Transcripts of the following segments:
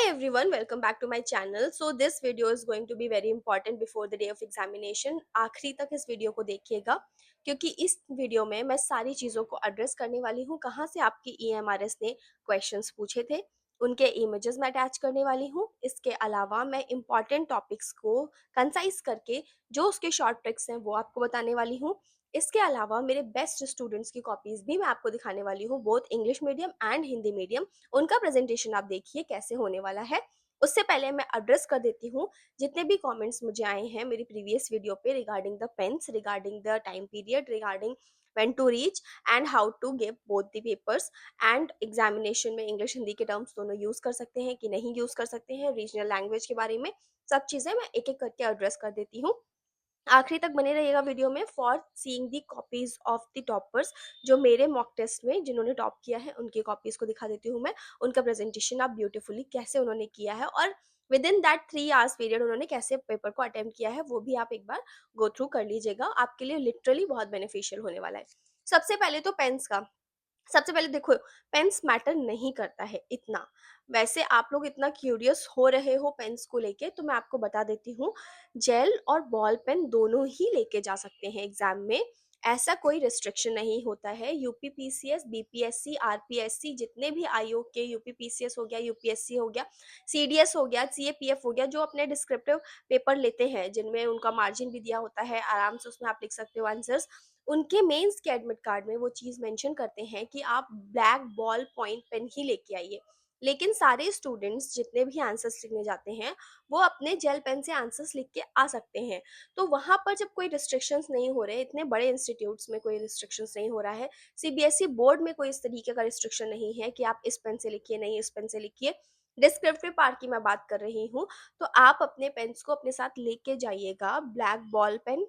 everyone, welcome back to my channel. So this video is going to be very important before the day of examination. आखिरी तक इस video को देखिएगा क्योंकि इस वीडियो में मैं सारी चीज़ों को एड्रेस करने वाली हूँ। कहाँ से आपकी EMRS ने क्वेश्चंस पूछे थे, उनके इमेजेस मैं अटैच करने वाली हूँ। इसके अलावा मैं इंपॉर्टेंट टॉपिक्स को कंसाइज करके जो उसके शॉर्ट ट्रिक्स हैं वो आपको बताने वाली हूँ। इसके अलावा मेरे बेस्ट स्टूडेंट्स की कॉपीज़ भी मैं आपको दिखाने वाली हूँ, both English medium and Hindi medium. उनका प्रेजेंटेशन आप देखिए कैसे होने वाला है। उससे पहले मैं एड्रेस कर देती हूँ जितने भी कमेंट्स मुझे आए हैं मेरी प्रीवियस वीडियो पे regarding the pens, regarding the time period, regarding when to reach and how to give both the papers and examination में इंग्लिश हिंदी के टर्म्स दोनों यूज़ कर सकते हैं कि नहीं यूज़ कर सकते हैं, रीजनल लैंग्वेज के बारे में सब चीज़ें मैं एक एक करके एड्रेस कर देती हूँ। आखिरी तक बने रहिएगा वीडियो में for seeing the copies of the toppers. जो मेरे मॉक टेस्ट में जिन्होंने टॉप किया है उनकी कॉपीज को दिखा देती हूँ मैं। उनका प्रेजेंटेशन आप ब्यूटीफुली कैसे उन्होंने किया है और with in that 3 hours period उन्होंने कैसे पेपर को अटेम्प्ट किया है वो भी आप एक बार गो थ्रू कर लीजिएगा। आपके लिए लिटरली बहुत बेनिफिशियल होने वाला है। सबसे पहले तो पेन्स का, सबसे पहले देखो, पेन्स मैटर नहीं करता है इतना। वैसे आप लोग इतना क्यूरियस हो रहे हो पेन्स को लेके तो मैं आपको बता देती हूँ, जेल और बॉल पेन दोनों ही लेके जा सकते हैं एग्जाम में। ऐसा कोई रिस्ट्रिक्शन नहीं होता है। यूपीपीसीएस, बीपीएससी, आरपीएससी, जितने भी आयोग के, यूपीपीसीएस हो गया, यूपीएससी हो गया, सीडीएस हो गया, सीएपीएफ हो गया, जो अपने डिस्क्रिप्टिव पेपर लेते हैं जिनमें उनका मार्जिन भी दिया होता है, आराम से उसमें आप लिख सकते हो आंसर्स। उनके मेंस के एडमिट कार्ड में वो चीज़ मेंशन करते हैं कि आप ब्लैक बॉल पॉइंट पेन ही लेके आइए। लेकिन सारे स्टूडेंट्स जितने भी आंसर्स लिखने जाते हैं वो अपने जेल पेन से आंसर्स लिख के आ सकते हैं। तो वहाँ पर जब कोई रिस्ट्रिक्शंस नहीं हो रहे, इतने बड़े इंस्टीट्यूट्स में कोई रिस्ट्रिक्शंस नहीं हो रहा है, सीबीएसई बोर्ड में कोई इस तरीके का रिस्ट्रिक्शन नहीं है कि आप इस पेन से लिखिए, नहीं इस पेन से लिखिए। डिस्क्रिप्टिव पार्ट की मैं बात कर रही हूँ। तो आप अपने पेन्स को अपने साथ लेके जाइएगा, black ball pen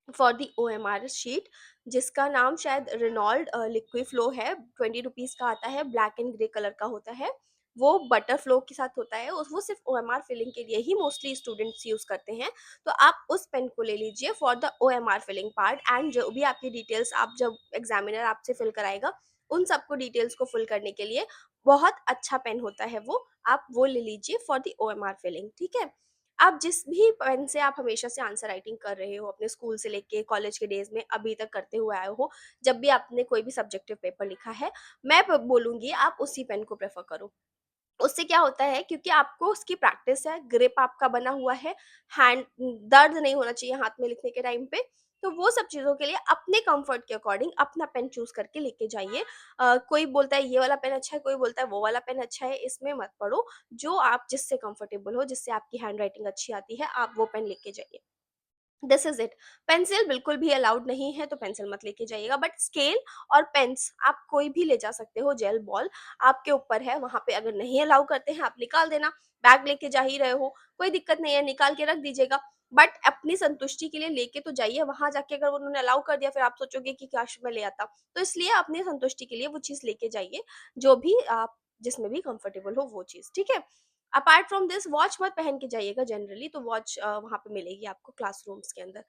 for the OMR sheet, जिसका नाम शायद रेनॉल्ड लिक्विड फ्लो है। 20 रुपीज़ का आता है, ब्लैक एंड ग्रे कलर का होता है। वो बटर फ्लो के साथ होता है, वो सिर्फ OMR फिलिंग के लिए ही मोस्टली स्टूडेंट्स यूज करते हैं। तो आप उस पेन को ले लीजिए for the OMR filling part. And जो भी आपकी डिटेल्स आप जब एग्जामिनर आपसे फिल कराएगा उन सबको डिटेल्स को फिल करने के लिए बहुत अच्छा पेन होता है वो, आप वो ले लीजिए फॉर द OMR फिलिंग। ठीक है। आप जिस भी पेन से आप हमेशा से आंसर राइटिंग कर रहे हो, अपने स्कूल से लेके कॉलेज के डेज में अभी तक करते हुए आए हो, जब भी आपने कोई भी सब्जेक्टिव पेपर लिखा है, मैं बोलूंगी आप उसी पेन को प्रेफर करो। उससे क्या होता है, क्योंकि आपको उसकी प्रैक्टिस है, ग्रिप आपका बना हुआ है, हैंड दर्द नहीं होना चाहिए हाथ में लिखने के टाइम पे। तो वो सब चीज़ों के लिए अपने कंफर्ट के अकॉर्डिंग अपना पेन चूज करके लेके जाइए। कोई बोलता है ये वाला पेन अच्छा है, कोई बोलता है वो वाला पेन अच्छा है, इसमें मत पड़ो। जो आप जिससे कंफर्टेबल हो, जिससे आपकी हैंड राइटिंग अच्छी आती है, आप वो पेन लेके जाइए। This is it. पेंसिल बिल्कुल भी अलाउड नहीं है तो पेंसिल मत लेके जाइएगा, बट स्केल और पेन्स आप कोई भी ले जा सकते हो। जेल बॉल आपके ऊपर है, वहां पे अगर नहीं अलाउ करते हैं आप निकाल देना। बैग लेके जा ही रहे हो, कोई दिक्कत नहीं है, निकाल के रख दीजिएगा। बट अपनी संतुष्टि के लिए लेके तो जाइए। वहां जाके अगर उन्होंने अलाउ कर दिया फिर आप सोचोगे कि काश मैं ले आता। तो इसलिए अपनी संतुष्टि के लिए वो चीज लेके जाइए, जो भी आप जिसमें भी कंफर्टेबल हो वो चीज। ठीक है। अपार्ट फ्रॉम दिस, वॉच मत पहन के जाइएगा जनरली। तो वॉच वहाँ पे मिलेगी आपको क्लासरूम्स के अंदर।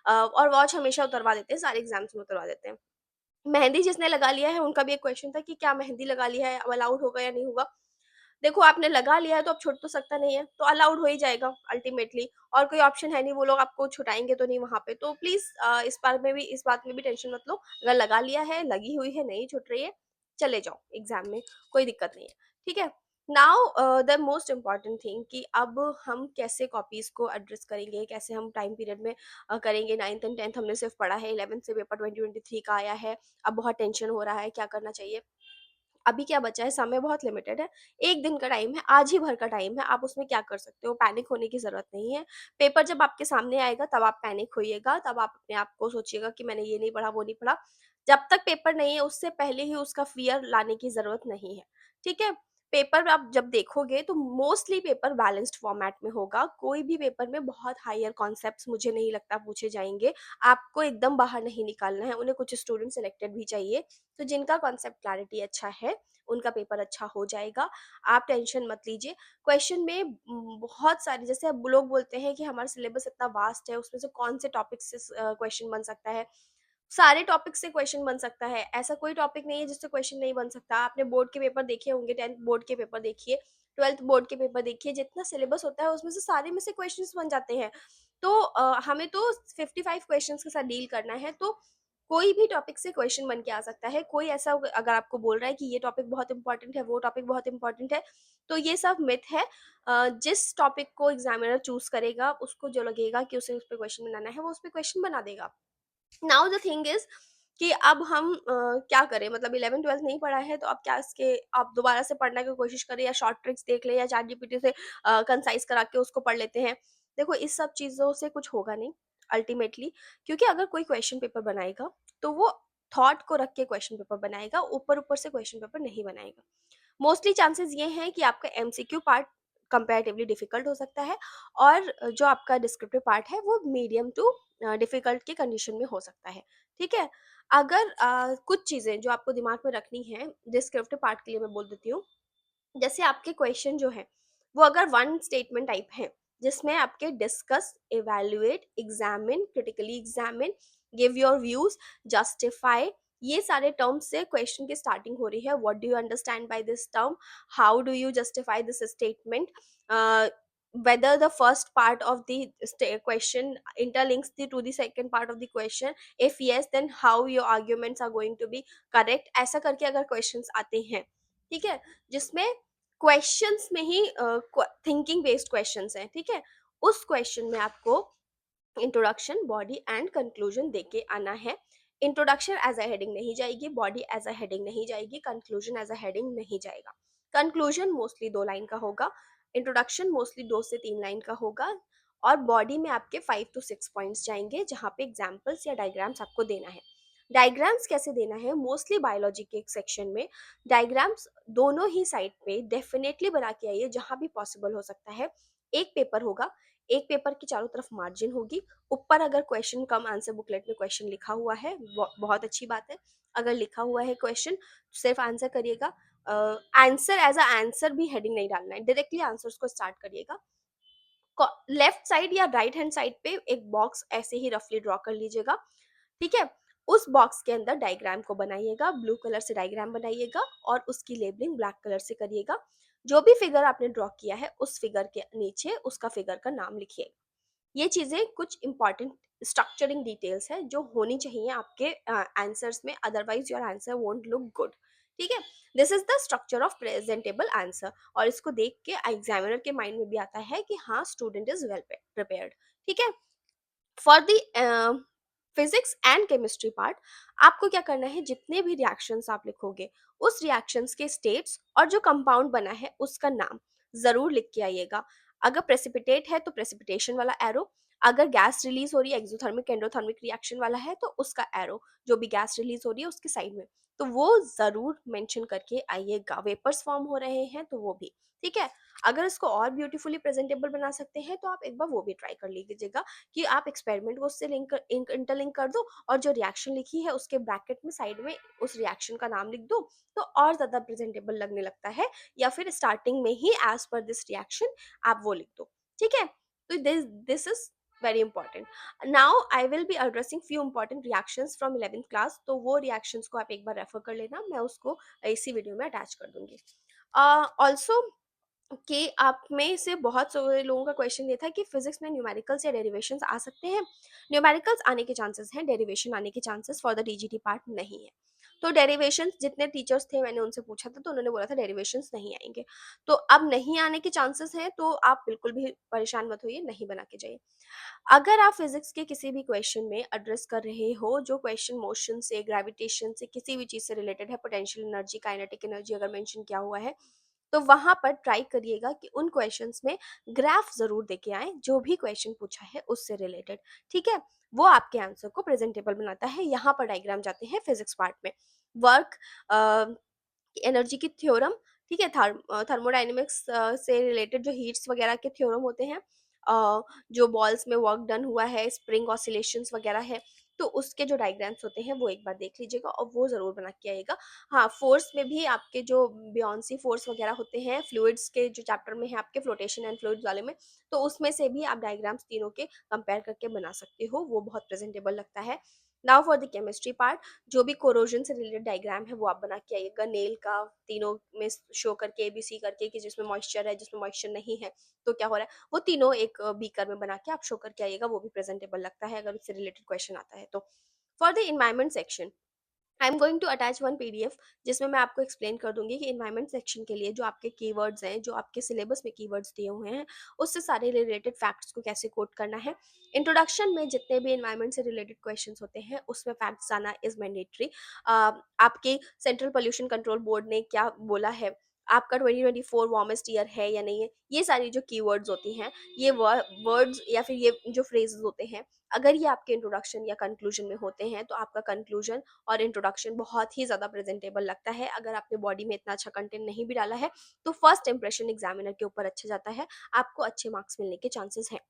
और वॉच हमेशा उतरवा देते हैं, सारे एग्जाम्स में उतरवा देते हैं। मेहंदी जिसने लगा लिया है उनका भी एक क्वेश्चन था कि क्या मेहंदी लगा लिया है अब अलाउड होगा या नहीं होगा। देखो, आपने लगा लिया है तो अब छुट तो सकता नहीं है, तो अलाउड हो ही जाएगा अल्टीमेटली। और कोई ऑप्शन है नहीं, वो लोग आपको छुटाएंगे तो नहीं वहां पे। तो प्लीज इस बात में भी टेंशन मत लो। अगर लगा लिया है, लगी हुई है, नहीं छुट रही है, चले जाओ एग्जाम में, कोई दिक्कत नहीं है। ठीक है। Now the most important thing कि अब हम कैसे कॉपीज को एड्रेस करेंगे, कैसे हम टाइम पीरियड में करेंगे। 9th एंड 10th हमने सिर्फ पढ़ा है, 11th से पेपर 2023 का आया है। अब बहुत टेंशन हो रहा है क्या करना चाहिए। अभी क्या बचा है, समय बहुत लिमिटेड है। एक दिन का टाइम है, आज ही भर का टाइम है, आप उसमें क्या कर सकते हो। पैनिक होने की जरूरत नहीं है। पेपर जब आपके सामने आएगा तब आप पैनिक होइएगा, तब आप अपने आप को सोचिएगा कि मैंने ये नहीं पढ़ा, वो नहीं पढ़ा। जब तक पेपर नहीं है उससे पहले ही उसका फियर लाने की जरूरत नहीं है। ठीक है। पेपर आप जब देखोगे तो मोस्टली पेपर बैलेंस्ड फॉर्मेट में होगा। कोई भी पेपर में बहुत हायर कॉन्सेप्ट्स मुझे नहीं लगता पूछे जाएंगे। आपको एकदम बाहर नहीं निकालना है, उन्हें कुछ स्टूडेंट सेलेक्टेड भी चाहिए। तो जिनका कॉन्सेप्ट क्लैरिटी अच्छा है उनका पेपर अच्छा हो जाएगा। आप टेंशन मत लीजिए। क्वेश्चन में बहुत सारी, जैसे अब लोग बोलते हैं कि हमारा सिलेबस इतना वास्ट है, उसमें से कौन से टॉपिक से क्वेश्चन बन सकता है। सारे टॉपिक से क्वेश्चन बन सकता है, ऐसा कोई टॉपिक नहीं है जिससे क्वेश्चन नहीं बन सकता। आपने बोर्ड के पेपर देखे होंगे, 10th बोर्ड के पेपर देखिए। 12th बोर्ड के पेपर देखिए, जितना सिलेबस होता है उसमें से सारे में से क्वेश्चंस बन जाते हैं। तो हमें तो 55 क्वेश्चंस के साथ डील करना है, तो कोई भी टॉपिक से क्वेश्चन बन के आ सकता है। कोई ऐसा अगर आपको बोल रहा है कि ये टॉपिक बहुत इंपॉर्टेंट है, वो टॉपिक बहुत इंपॉर्टेंट है, तो ये सब मिथ है। जिस टॉपिक को एग्जामिनर चूज करेगा, उसको जो लगेगा कि उसे उस पर क्वेश्चन बनाना है, वो उस पर क्वेश्चन बना देगा। नाउ द थिंग इज कि अब हम क्या करें, मतलब 11th 12th नहीं पढ़ा है, तो अब क्या इसके आप दोबारा से पढ़ने की कोशिश करें, या शॉर्ट ट्रिक्स देख ले, या चैट जीपीटी से कंसाइज करा के उसको पढ़ लेते हैं। देखो, इस सब चीज़ों से कुछ होगा नहीं अल्टीमेटली, क्योंकि अगर कोई क्वेश्चन पेपर बनाएगा तो वो थॉट को रख के क्वेश्चन पेपर बनाएगा, ऊपर ऊपर से क्वेश्चन पेपर नहीं बनाएगा। मोस्टली चांसेस ये हैं कि आपका एमसीक्यू पार्ट कंपैरेटिवली डिफिकल्ट हो सकता है, और जो आपका डिस्क्रिप्टिव पार्ट है वो मीडियम टू डिफिकल्ट की कंडीशन में हो सकता है। ठीक है? अगर कुछ चीज़ें जो आपको दिमाग में रखनी है डिस्क्रिप्टिव पार्ट के लिए, मैं बोल देती हूँ। जैसे आपके क्वेश्चन जो है वो अगर वन स्टेटमेंट टाइप है, जिसमें आपके discuss, evaluate, examine, critically examine, give your views, justify, ये सारे टर्म्स से क्वेश्चन की स्टार्टिंग हो रही है। What do you understand by this term, how do you justify this statement, whether the first part of the question interlinks to the second part of the question, if yes then how your arguments are going to be correct, ऐसा करके अगर questions आते हैं, ठीक है, जिसमें questions में ही thinking based questions हैं, ठीक है, उस क्वेश्चन में आपको इंट्रोडक्शन, बॉडी एंड कंक्लूजन देके आना है। इंट्रोडक्शन एज अ हेडिंग नहीं जाएगी, बॉडी एज अ हेडिंग नहीं जाएगी, कंक्लूजन एज अ हेडिंग नहीं जाएगा। कंक्लूजन मोस्टली 2 लाइन का होगा, इंट्रोडक्शन मोस्टली 2 से 3 लाइन का होगा, और बॉडी में आपके 5 to 6 पॉइंट्स जाएंगे, जहाँ पे एग्जाम्पल्स या डायग्राम्स आपको देना है। डायग्राम्स कैसे देना है, मोस्टली बायोलॉजी के एक सेक्शन में डायग्राम्स दोनों ही साइड पे डेफिनेटली बना के आइए, जहां भी पॉसिबल हो सकता है। एक पेपर होगा, एक पेपर की चारों तरफ मार्जिन होगी, ऊपर अगर क्वेश्चन कम आंसर बुकलेट में क्वेश्चन लिखा हुआ है, बहुत अच्छी बात है। अगर लिखा हुआ है क्वेश्चन, सिर्फ आंसर करिएगा। आंसर एज अ आंसर भी हेडिंग नहीं डालना है, डायरेक्टली आंसर्स को स्टार्ट करिएगा। लेफ्ट साइड या राइट हैंड साइड पे एक बॉक्स ऐसे ही रफली ड्रॉ कर लीजिएगा, ठीक है। उस बॉक्स के अंदर डायग्राम को बनाइएगा, ब्लू कलर से डायग्राम बनाइएगा, और उसकी लेबलिंग ब्लैक कलर से करिएगा। जो भी फिगर आपने ड्रॉ किया है, उस फिगर के नीचे उसका फिगर का नाम लिखिएगा। ये चीजें कुछ इंपॉर्टेंट स्ट्रक्चरिंग डिटेल्स है जो होनी चाहिए आपके आंसर्स में, otherwise your answer won't look good. ठीक है, this is the structure of presentable answer, और इसको देख के एग्जामिनर के माइंड में भी आता है कि हाँ, स्टूडेंट इज वेल प्रिपेयर्ड। ठीक है, for the physics and chemistry part, आपको क्या करना है, जितने भी रिएक्शंस आप लिखोगे, उस रिएक्शंस के स्टेट्स और जो कंपाउंड बना है उसका नाम जरूर लिख के आइएगा। अगर प्रेसिपिटेट है तो प्रेसिपिटेशन वाला एरो, अगर गैस रिलीज हो रही है, एक्सोथर्मिक एंडोथर्मिक रिएक्शन वाला है, तो उसका एरो, जो भी गैस रिलीज हो रही है उसके साइड में, तो वो जरूर मेंशन करके आइएगा। वेपर्स फॉर्म हो रहे हैं तो वो भी, ठीक है। अगर इसको और ब्यूटीफुली प्रेजेंटेबल बना सकते हैं तो आप एक बार वो भी ट्राई कर लीजिएगा, कि आप एक्सपेरिमेंट को उससे इंटरलिंक कर दो, और जो रिएक्शन लिखी है उसके ब्रैकेट में साइड में उस रिएक्शन का नाम लिख दो, तो और ज्यादा प्रेजेंटेबल लगने लगता है। या फिर स्टार्टिंग में ही एज पर दिस रिएक्शन आप वो लिख दो, ठीक है। तो this is very important. Now I will be addressing few important reactions from 11th class, तो वो रिएक्शंस को आप एक बार रेफर कर लेना, मैं उसको इसी वीडियो में अटैच कर दूंगी। ऑल्सो कि आप में से बहुत सारे लोगों का क्वेश्चन ये था कि फिजिक्स में न्यूमेरिकल्स या डेरिवेशंस आ सकते हैं। न्यूमेरिकल्स आने के चांसेस हैं, डेरिवेशन आने के chances for the TGT part नहीं है। तो डेरिवेशंस, जितने टीचर्स थे मैंने उनसे पूछा था, तो उन्होंने बोला था डेरिवेशंस नहीं आएंगे। तो अब नहीं आने के चांसेस हैं, तो आप बिल्कुल भी परेशान मत होइए, नहीं बना के जाइए। अगर आप फिजिक्स के किसी भी क्वेश्चन में एड्रेस कर रहे हो, जो क्वेश्चन मोशन से, ग्रेविटेशन से, किसी भी चीज से रिलेटेड है, पोटेंशियल एनर्जी, काइनेटिक एनर्जी अगर मेंशन किया हुआ है, तो वहां पर ट्राई करिएगा कि उन क्वेश्चंस में ग्राफ जरूर देके आए, जो भी क्वेश्चन पूछा है उससे रिलेटेड। ठीक है, वो आपके आंसर को प्रेजेंटेबल बनाता है। यहाँ पर डायग्राम जाते हैं फिजिक्स पार्ट में। वर्क, एनर्जी की थ्योरम, ठीक है, थर्मोडाइनमिक्स से रिलेटेड जो हीट्स वगैरह के थ्योरम होते हैं, जो बॉल्स में वर्क डन हुआ है, स्प्रिंग ऑसिलेशंस वगैरह है, तो उसके जो डायग्राम्स होते हैं वो एक बार देख लीजिएगा, और वो जरूर बना के आइएगा। हाँ, फोर्स में भी आपके जो बियॉन्सी फोर्स वगैरह होते हैं, फ्लूइड्स के जो चैप्टर में है आपके, फ्लोटेशन एंड फ्लूइड्स वाले में, तो उसमें से भी आप डायग्राम्स तीनों के कंपेयर करके बना सकते हो, वो बहुत प्रेजेंटेबल लगता है। Now for the chemistry part, जो भी कोरोजन से रिलेटेड डायग्राम है वो आप बना के आइएगा, नेल का तीनों में शो करके ABC करके कि जिसमें मॉइस्चर है, जिसमें मॉइस्चर नहीं है तो क्या हो रहा है, वो तीनों एक बीकर में बना के आप शो करके आइएगा, वो भी प्रेजेंटेबल लगता है अगर उससे रिलेटेड क्वेश्चन आता है तो। For the environment section I am going to attach one PDF जिसमें मैं आपको एक्सप्लेन कर दूंगी कि इन्वायरमेंट सेक्शन के लिए जो आपके कीवर्ड्स हैं, जो आपके सिलेबस में कीवर्ड्स दिए हुए हैं, उससे सारे रिलेटेड फैक्ट्स को कैसे कोट करना है। इंट्रोडक्शन में जितने भी इन्वायरमेंट से रिलेटेड क्वेश्चंस होते हैं उसमें फैक्ट्स आना इज मैंडेटरी। आपके सेंट्रल पोल्यूशन कंट्रोल बोर्ड ने क्या बोला है, आपका 2024 वार्मेस्ट ईयर है या नहीं है, ये सारी जो कीवर्ड्स होती हैं, ये वर्ड्स या फिर ये जो फ्रेजेस होते हैं, अगर ये आपके इंट्रोडक्शन या कंक्लूजन में होते हैं तो आपका कंक्लूजन और इंट्रोडक्शन बहुत ही ज़्यादा प्रेजेंटेबल लगता है। अगर आपने बॉडी में इतना अच्छा कंटेंट नहीं भी डाला है तो फर्स्ट इंप्रेशन एग्जामिनर के ऊपर अच्छा जाता है, आपको अच्छे मार्क्स मिलने के चांसेस हैं।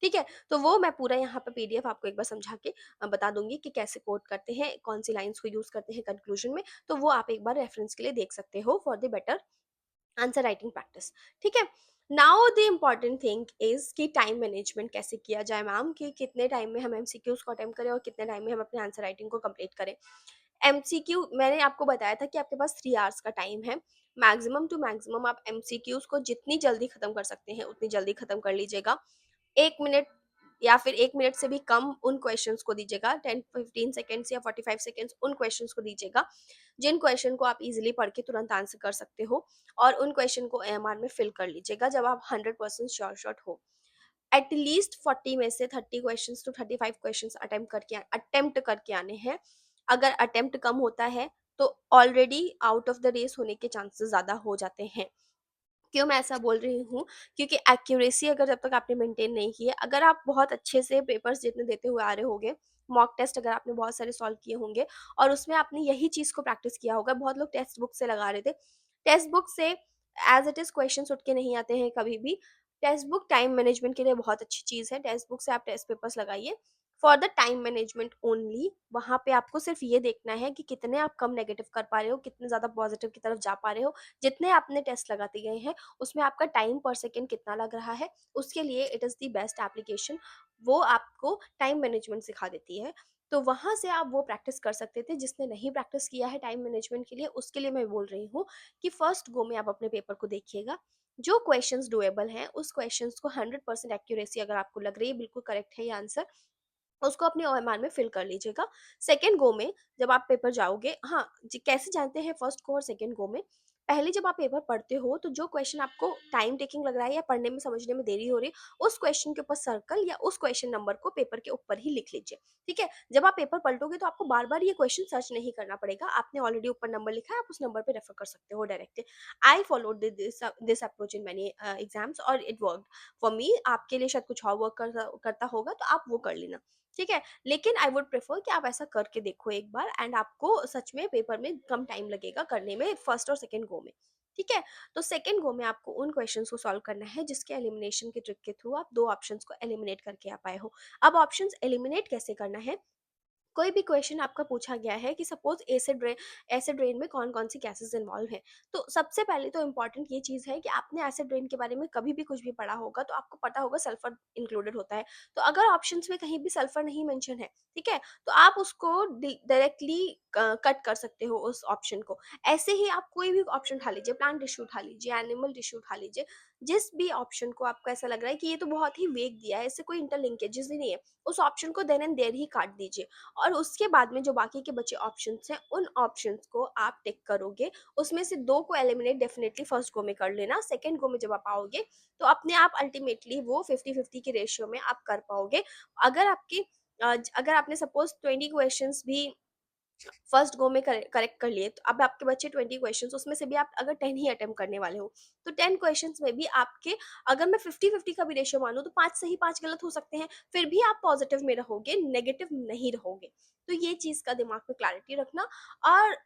ठीक है, तो वो मैं पूरा यहाँ पे PDF आपको एक बार समझा के बता दूंगी कि कैसे कोड करते हैं, कौन सी लाइंस को यूज करते हैं कंक्लूजन में, तो वो आप एक बार रेफरेंस के लिए देख सकते हो for the better answer writing practice. ठीक है, now the important thing is कि टाइम मैनेजमेंट कैसे किया जाए मैम, कि कितने टाइम में हम MCQs को अटेम्प्ट करें और कितने टाइम में हम अपने आंसर राइटिंग को कंप्लीट करें। MCQ मैंने आपको बताया था कि आपके पास 3 आवर्स का टाइम है, मैक्सिमम टू मैक्सिमम आप MCQs को जितनी जल्दी खत्म कर सकते हैं उतनी जल्दी खत्म कर लीजिएगा। 1 मिनट या फिर 1 मिनट से भी कम उन क्वेश्चंस को दीजिएगा, 10-15 सेकेंड्स या 45 सेकेंड्स उन क्वेश्चंस को दीजिएगा जिन क्वेश्चन को आप इजीली पढ़ के तुरंत आंसर कर सकते हो, और उन क्वेश्चन को AMR में फिल कर लीजिएगा जब आप 100% श्योर शॉट हो। एटलीस्ट 40 में से 30 क्वेश्चंस to 35 क्वेश्चंस अटेम्प्ट करके आने हैं। अगर अटेम्प्ट कम होता है तो already out of the race होने के चांसेस ज़्यादा हो जाते हैं। क्यों मैं ऐसा बोल रही हूँ? क्योंकि एक्यूरेसी अगर जब तक आपने मेंटेन नहीं की है, अगर आप बहुत अच्छे से पेपर्स जितने देते हुए आ रहे होंगे, मॉक टेस्ट अगर आपने बहुत सारे सॉल्व किए होंगे और उसमें आपने यही चीज़ को प्रैक्टिस किया होगा, बहुत लोग टेक्स्ट बुक से लगा रहे थे। टेक्स्ट बुक से एज़ इट इज़ क्वेश्चंस उठ के नहीं आते हैं कभी भी। टेक्स्ट बुक टाइम मैनेजमेंट के लिए बहुत अच्छी चीज़ है, टेक्स्ट बुक से आप टेस्ट पेपर्स लगाइए for the time management only. वहाँ पे आपको सिर्फ ये देखना है कि कितने आप कम नेगेटिव कर पा रहे हो, कितने ज़्यादा पॉजिटिव की तरफ जा पा रहे हो। जितने आपने टेस्ट लगाते गए हैं उसमें आपका टाइम पर सेकंड कितना लग रहा है, उसके लिए it is the best application. वो आपको टाइम मैनेजमेंट सिखा देती है। तो वहाँ से आप वो प्रैक्टिस कर सकते थे। जिसने नहीं प्रैक्टिस किया है टाइम मैनेजमेंट के लिए, उसके लिए मैं बोल रही हूँ कि फर्स्ट गो में आप अपने पेपर को देखिएगा। जो क्वेश्चंस डुएबल हैं उस क्वेश्चंस को 100% एक्यूरेसी अगर आपको लग रही है बिल्कुल करेक्ट है ये आंसर, उसको अपने OMR में फिल कर लीजिएगा। सेकंड गो में जब आप पेपर जाओगे, हाँ कैसे जानते हैं फर्स्ट गो और सेकंड गो में, पहले जब आप पेपर पढ़ते हो तो जो क्वेश्चन आपको टाइम टेकिंग लग रहा है या पढ़ने में समझने में देरी हो रही है, उस क्वेश्चन के ऊपर सर्कल या उस क्वेश्चन नंबर को पेपर के ऊपर ही लिख लीजिए। ठीक है, जब आप पेपर पलटोगे तो आपको बार बार ये क्वेश्चन सर्च नहीं करना पड़ेगा, आपने ऑलरेडी ऊपर नंबर लिखा है, आप उस नंबर पे रेफर कर सकते हो directly. I followed this approach in many exams और इट वर्क फॉर मी। आपके लिए शायद कुछ और वर्क करता होगा तो आप वो कर लेना। ठीक है, लेकिन आई वुड प्रेफर कि आप ऐसा करके देखो एक बार, एंड आपको सच में पेपर में कम टाइम लगेगा करने में फर्स्ट और सेकंड गो में। ठीक है, तो सेकंड गो में आपको उन क्वेश्चंस को सॉल्व करना है जिसके एलिमिनेशन की ट्रिक के थ्रू आप दो ऑप्शंस को एलिमिनेट करके आ पाए हो। अब ऑप्शंस एलिमिनेट कैसे करना है, कोई भी क्वेश्चन आपका पूछा गया है कि सपोज एसिड रेन में कौन कौन सी गैसेस इन्वॉल्व हैं, तो सबसे पहले तो इम्पॉर्टेंट ये चीज़ है कि आपने एसिड रेन के बारे में कभी भी कुछ भी पढ़ा होगा तो आपको पता होगा सल्फर इंक्लूडेड होता है। तो अगर ऑप्शंस में कहीं भी सल्फर नहीं मेंशन है, ठीक है, तो आप उसको डायरेक्टली कट कर सकते हो उस ऑप्शन को। ऐसे ही आप कोई भी ऑप्शन उठा लीजिए, प्लांट टिश्यू उठा लीजिए, एनिमल टिश्यू उठा लीजिए, जिस भी ऑप्शन को आपको ऐसा लग रहा है कि ये तो बहुत ही वेग दिया है, इससे कोई इंटरलिंकेजेस ही नहीं है, उस ऑप्शन को देन एंड देयर ही काट दीजिए। और उसके बाद में जो बाकी के बचे ऑप्शंस हैं उन ऑप्शंस को आप टिक करोगे। उसमें से 2 को एलिमिनेट डेफिनेटली फर्स्ट गो में कर लेना, सेकंड गो में जब आप आओगे तो अपने आप अल्टीमेटली वो 50-50 के रेशियो में आप कर पाओगे। अगर आपकी अगर आपने सपोज 20 क्वेश्चंस भी फर्स्ट गो में करेक्ट कर लिए तो अब आपके बचे 20 क्वेश्चंस, उसमें से भी आप अगर 10 ही अटेम्प्ट करने वाले हो तो 10 क्वेश्चंस में भी आपके, अगर मैं 50-50 का भी रेशियो मानूं तो 5 सही 5 गलत हो सकते हैं, फिर भी आप पॉजिटिव में रहोगे, नेगेटिव नहीं रहोगे। तो ये चीज का दिमाग में क्लैरिटी रखना।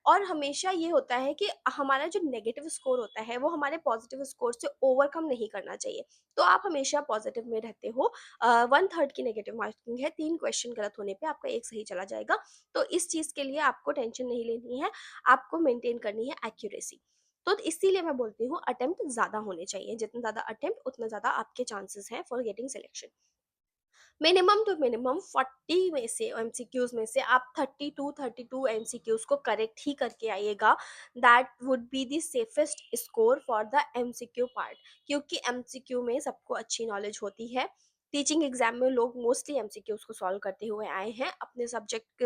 और हमेशा ये होता है कि हमारा जो नेगेटिव स्कोर होता है वो हमारे पॉजिटिव स्कोर से ओवरकम नहीं करना चाहिए। तो आप हमेशा पॉजिटिव में रहते हो। 1/3 की नेगेटिव मार्किंग है, 3 क्वेश्चन गलत होने पे आपका एक सही चला जाएगा। तो इस चीज़ के लिए आपको टेंशन नहीं लेनी है, आपको मेंटेन करनी है एक्यूरेसी। तो इसीलिए मैं बोलती हूँ अटेम्प्ट ज़्यादा होने चाहिए, जितने ज़्यादा अटेम्प्ट उतना ज़्यादा आपके चांसेस हैं for getting selection. Minimum to minimum 40 में से एमसीक्यूज़ में से आप 32 एमसीक्यूज़ को करेक्ट ही करके आइएगा। That would be the safest score for the MCQ part, क्योंकि एमसीक्यू में सबको अच्छी नॉलेज होती है। टीचिंग एग्जाम में लोग मोस्टली एमसीक्यूज़ को सॉल्व करते हुए आए हैं। अपने सब्जेक्ट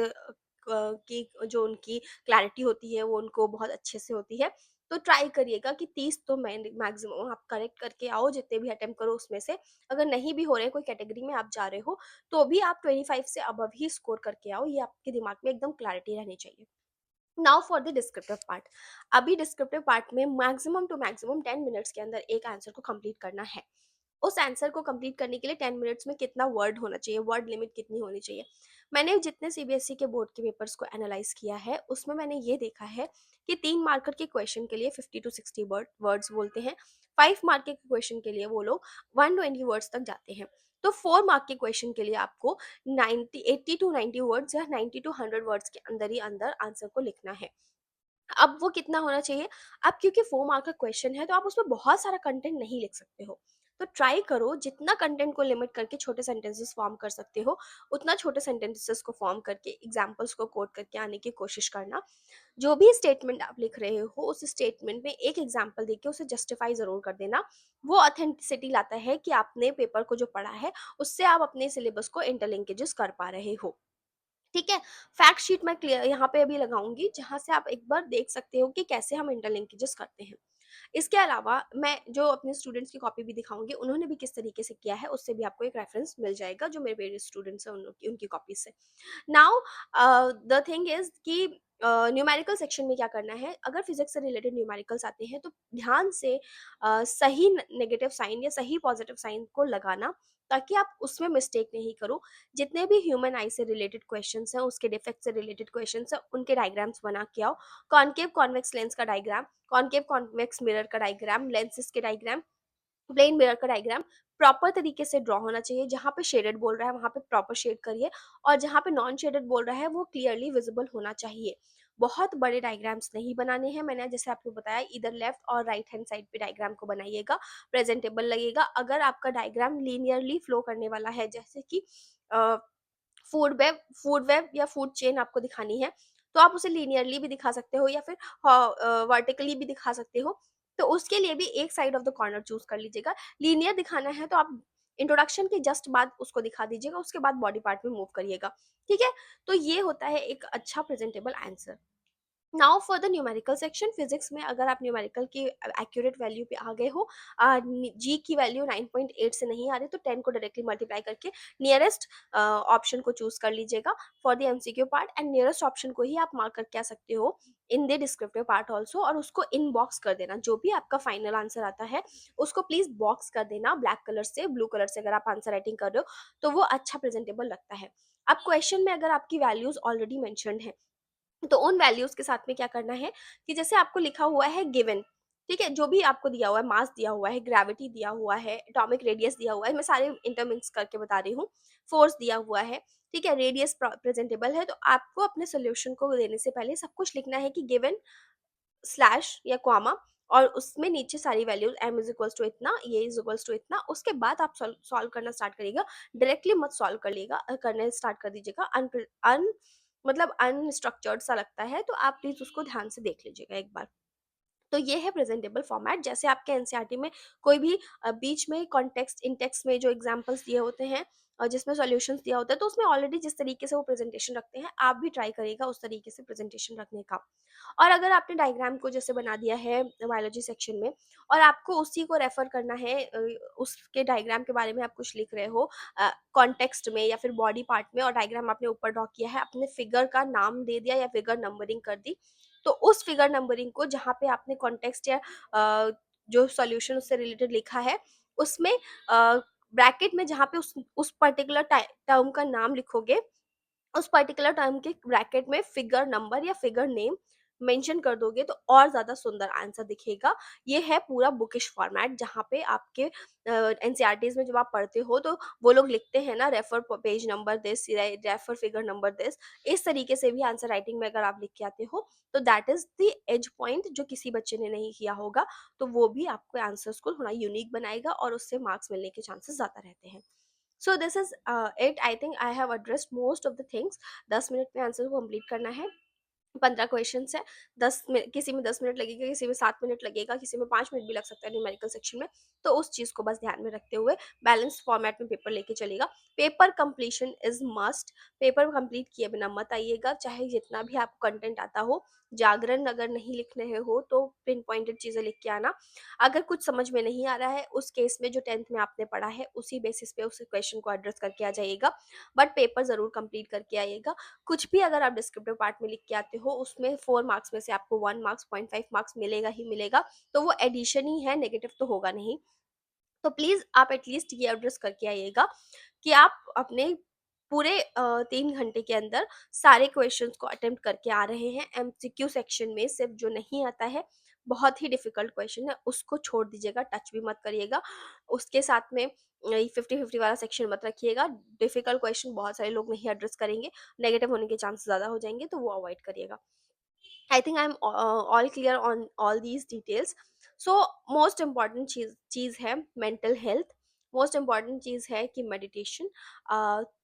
की जो उनकी क्लैरिटी होती है वो उनको बहुत अच्छे से होती है। तो ट्राई करिएगा कि 30 तो मैक्सिमम आप करेक्ट करके आओ, जितने भी अटेम्प्ट करो उसमें से। अगर नहीं भी हो रहे हैं, कोई कैटेगरी में आप जा रहे हो, तो भी आप 25 से अबव ही स्कोर करके आओ, ये आपके दिमाग में एकदम क्लैरिटी रहनी चाहिए। Now for the descriptive part. अभी डिस्क्रिप्टिव पार्ट में मैक्सिमम टू मैक्सिमम 10 मिनट्स के अंदर एक आंसर को कंप्लीट करना है। उस आंसर को कंप्लीट करने के लिए 10 मिनट्स में कितना वर्ड होना चाहिए, वर्ड लिमिट कितनी होनी चाहिए। मैंने जितने सीबीएसई के बोर्ड के पेपर्स को एनालाइज किया है, उसमें मैंने ये देखा है कि 3 मार्कर के क्वेश्चन के लिए 50 टू 60 वर्ड्स बोलते हैं। 5 मार्क के क्वेश्चन के लिए वो लोग 120 वर्ड्स तक जाते हैं। तो 4 मार्क के क्वेश्चन के लिए आपको 80 टू 90 वर्ड्स या 90 टू 100 वर्ड्स के अंदर ही अंदर आंसर को लिखना है। अब वो कितना होना चाहिए? अब क्योंकि 4 मार्क का क्वेश्चन है, तो आप उसमें बहुत सारा कंटेंट नहीं लिख सकते हो। तो ट्राई करो जितना कंटेंट को लिमिट करके छोटे सेंटेंसेस फॉर्म कर सकते हो, उतना छोटे सेंटेंसेस को फॉर्म करके एग्जांपल्स को कोट करके आने की कोशिश करना। जो भी स्टेटमेंट आप लिख रहे हो, उस स्टेटमेंट में एक एग्जांपल देके उसे जस्टिफाई ज़रूर कर देना। वो ऑथेंटिसिटी लाता है कि आपने पेपर को जो पढ़ा है, उससे आप अपने सिलेबस को इंटरलिंकेजेस कर पा रहे हो। ठीक है? फैक्ट शीट मैं क्लियर यहाँ पे अभी लगाऊँगी, जहाँ से आप एक बार देख सकते हो कि कैसे हम इंटरलिंकेजेस करते हैं। इसके अलावा मैं जो अपने स्टूडेंट्स की कॉपी भी दिखाऊँगी, उन्होंने भी किस तरीके से किया है, उससे भी आपको एक रेफरेंस मिल जाएगा, जो मेरे वेरियस स्टूडेंट्स हैं उनकी उनकी कॉपी से। नाउ द थिंग इज़ कि न्यूमेरिकल सेक्शन में क्या करना है, अगर फिज़िक्स से रिलेटेड न्यूमेरिकल्स आते हैं, तो ध्यान से सही नेगेटिव साइन या सही पॉजिटिव साइन को लगाना, ताकि आप उसमें मिस्टेक नहीं करो। जितने भी ह्यूमन आई से रिलेटेड क्वेश्चंस हैं, उसके डिफेक्ट से रिलेटेड क्वेश्चंस हैं, उनके डायग्राम्स बना के आओ। कॉनकेव कॉन्वेक्स लेंस का डायग्राम, कॉनकेव कॉन्वेक्स मिरर का डायग्राम, लेंसेज के डायग्राम, प्लेन मिरर का डायग्राम प्रॉपर तरीके से ड्रॉ होना चाहिए। जहाँ पे शेडेड बोल रहा है वहाँ पे प्रॉपर शेड करिए, और जहाँ पे नॉन शेडेड बोल रहा है वो क्लियरली विजिबल होना चाहिए। बहुत बड़े डायग्राम्स नहीं बनाने हैं, मैंने जैसे आपको बताया, इधर लेफ्ट और राइट हैंड साइड पे डायग्राम को बनाइएगा, प्रेजेंटेबल लगेगा। अगर आपका डायग्राम लीनियरली फ्लो करने वाला है, जैसे कि फूड वेब या फूड चेन आपको दिखानी है, तो आप उसे लीनियरली भी दिखा सकते हो या फिर वर्टिकली भी दिखा सकते हो। तो उसके लिए भी एक side of the corner choose कर लीजिएगा। लीनियर दिखाना है तो आप इंट्रोडक्शन के जस्ट बाद उसको दिखा दीजिएगा, उसके बाद बॉडी पार्ट में मूव करिएगा, ठीक है? तो ये होता है एक अच्छा presentable answer. Now for the numerical section, physics में अगर आप न्यूमेरिकल की एक्यूरेट वैल्यू पे आ गए हो, जी की वैल्यू 9.8 से नहीं आ रही, तो 10 को डायरेक्टली मल्टीप्लाई करके नियरेस्ट ऑप्शन को चूज कर लीजिएगा for the MCQ part, and nearest option को ही आप मार्क करके आ सकते हो in the descriptive part also, और उसको इन बॉक्स कर देना। जो भी आपका फाइनल आंसर आता है, उसको प्लीज बॉक्स कर देना ब्लैक कलर से, ब्लू कलर से अगर आप आंसर राइटिंग कर रहे हो, तो वो अच्छा प्रेजेंटेबल लगता है। अब क्वेश्चन में अगर आपकी वैल्यूज ऑलरेडी मेंशन्ड है, तो उन वैल्यूज के साथ में क्या करना है कि जैसे आपको लिखा हुआ है गिवन, ठीक है, जो भी आपको दिया हुआ है, मास दिया हुआ है, ग्रेविटी दिया हुआ है, एटॉमिक रेडियस दिया हुआ है, मैं सारे इंटरमिक्स करके बता रही हूँ, फोर्स दिया हुआ है, ठीक है, रेडियस प्रेजेंटेबल है, तो आपको अपने सोल्यूशन को देने से पहले सब कुछ लिखना है कि गिवन स्लैश या कॉमा, और उसमें नीचे सारी values m is equals to इतना, ये इज इक्वल्स टू इतना। उसके बाद आप सॉल्व करना स्टार्ट करिएगा, डायरेक्टली मत सॉल्व करिएगा, करने स्टार्ट कर दीजिएगा। अन मतलब अनस्ट्रक्चर्ड सा लगता है, तो आप प्लीज उसको ध्यान से देख लीजिएगा एक बार। तो ये है प्रेजेंटेबल फॉर्मेट। जैसे आपके एनसीईआरटी में कोई भी बीच में कॉन्टेक्स्ट इन टेक्स्ट में जो एग्जांपल्स दिए होते हैं और जिसमें सॉल्यूशंस दिया होता है, तो उसमें ऑलरेडी जिस तरीके से वो प्रेजेंटेशन रखते हैं, आप भी ट्राई करिएगा उस तरीके से प्रेजेंटेशन रखने का। और अगर आपने डायग्राम को जैसे बना दिया है बायोलॉजी सेक्शन में, और आपको उसी को रेफर करना है, उसके डायग्राम के बारे में आप कुछ लिख रहे हो कॉन्टेक्स्ट में या फिर बॉडी पार्ट में, और डायग्राम आपने ऊपर ड्रॉ किया है, अपने फिगर का नाम दे दिया या फिगर नंबरिंग कर दी, तो उस फिगर नंबरिंग को जहाँ पे आपने कॉन्टेक्स्ट या जो सॉल्यूशन उससे रिलेटेड लिखा है, उसमें ब्रैकेट में जहाँ पे उस पर्टिकुलर टर्म का नाम लिखोगे, उस पर्टिकुलर टर्म के ब्रैकेट में फिगर नंबर या फिगर नेम मेंशन कर दोगे, तो और ज़्यादा सुंदर आंसर दिखेगा। ये है पूरा बुकिश फॉर्मेट, जहाँ पे आपके एनसीईआरटीज़ में जब आप पढ़ते हो, तो वो लोग लिखते हैं ना, refer page number this, refer figure number this. इस तरीके से भी आंसर राइटिंग में अगर आप लिख के आते हो, तो that is the age point जो किसी बच्चे ने नहीं किया होगा, तो वो भी आपके आंसर्स को थोड़ा यूनिक बनाएगा और उससे मार्क्स मिलने के चांसेस ज़्यादा रहते हैं। So this is it, I think I have addressed most of the things. 10 minute में आंसर को कंप्लीट करना है। 15 क्वेश्चंस है। 10 मिनट, किसी में 10 मिनट लगेगा, किसी में 7 मिनट लगेगा, किसी में 5 मिनट भी लग सकता है न्यूमेरिकल सेक्शन में। तो उस चीज को बस ध्यान में रखते हुए बैलेंस फॉर्मेट में पेपर लेके चलेगा। Paper completion is must. Paper complete किए बिना मत आइएगा, चाहे जितना भी आपको कंटेंट आता हो। जागरण अगर नहीं लिख रहे हो तो पिन पॉइंटेड चीजें लिख के आना। अगर कुछ समझ में नहीं आ रहा है, उस केस में जो 10th में आपने पढ़ा है उसी बेसिस पे उस क्वेश्चन को एड्रेस करके आ जाइएगा। बट पेपर जरूर कंप्लीट करके आइएगा। कुछ भी अगर आप डिस्क्रिप्टिव पार्ट में लिख के आते हो, उसमें 4 मार्क्स में से आपको 1 मार्क्स, 0.5 मार्क्स मिलेगा ही मिलेगा। तो वो एडिशन ही है, नेगेटिव तो होगा नहीं। तो प्लीज आप एटलीस्ट ये एड्रेस करके आइएगा कि आप अपने पूरे 3 घंटे के अंदर सारे क्वेश्चंस को अटेम्प्ट करके आ रहे हैं। एमसीक्यू सेक्शन में सिर्फ जो नहीं आता है, बहुत ही डिफिकल्ट क्वेश्चन है, उसको छोड़ दीजिएगा, टच भी मत करिएगा। उसके साथ में 50-50 वाला सेक्शन मत रखिएगा। डिफिकल्ट क्वेश्चन बहुत सारे लोग नहीं एड्रेस करेंगे, नेगेटिव होने के चांसेस ज़्यादा हो जाएंगे, तो वो अवॉइड करिएगा। I think I'm all clear on all these details. So most important चीज़ है mental health। most important चीज़ है कि meditation,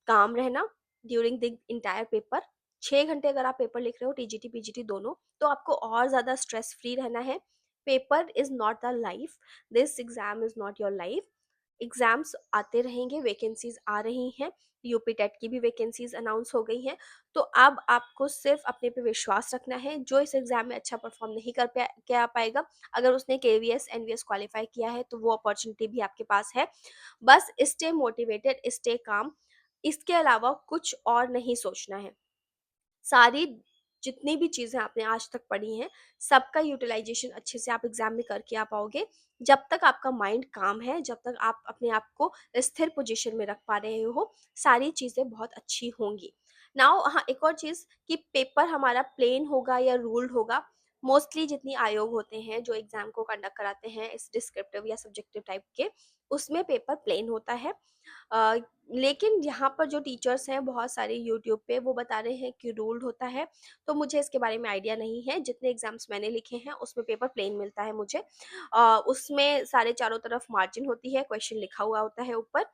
काम रहना during the entire paper। 6 घंटे अगर आप पेपर लिख रहे हो, टीजीटी पीजीटी दोनों, तो आपको और ज़्यादा स्ट्रेस फ्री रहना है। Paper is not the life, this exam is not your life. Exams आते रहेंगे, वैकेंसीज आ रही हैं, यूपी टेट की भी वैकेंसीज अनाउंस हो गई हैं। तो अब आपको सिर्फ अपने पे विश्वास रखना है। जो इस एग्जाम में अच्छा परफॉर्म नहीं कर पाएगा, अगर उसने केवीएस एनवीएस क्वालिफाई किया है तो वो अपॉर्चुनिटी भी आपके पास है। बस स्टे मोटिवेटेड, स्टे काम। इसके अलावा कुछ और नहीं सोचना है। सारी जितनी भी चीज़ें आपने आज तक पढ़ी हैं, सबका यूटिलाइजेशन अच्छे से आप एग्जाम में करके आ पाओगे। जब तक आपका माइंड काम है, जब तक आप अपने आप को स्थिर पोजीशन में रख पा रहे हो, सारी चीज़ें बहुत अच्छी होंगी। नाउ हाँ, एक और चीज़ कि पेपर हमारा प्लेन होगा या रूल्ड होगा। मोस्टली जितनी आयोग होते हैं जो एग्जाम को कंडक्ट कराते हैं इस डिस्क्रिप्टिव या सब्जेक्टिव टाइप के, उसमें पेपर प्लेन होता है। अ, लेकिन यहाँ पर जो टीचर्स हैं बहुत सारे यूट्यूब पे, वो बता रहे हैं कि रूल्ड होता है। तो मुझे इसके बारे में आइडिया नहीं है। जितने एग्जाम्स मैंने लिखे हैं उसमें पेपर प्लेन मिलता है मुझे। उसमें सारे चारों तरफ मार्जिन होती है, क्वेश्चन लिखा हुआ होता है ऊपर।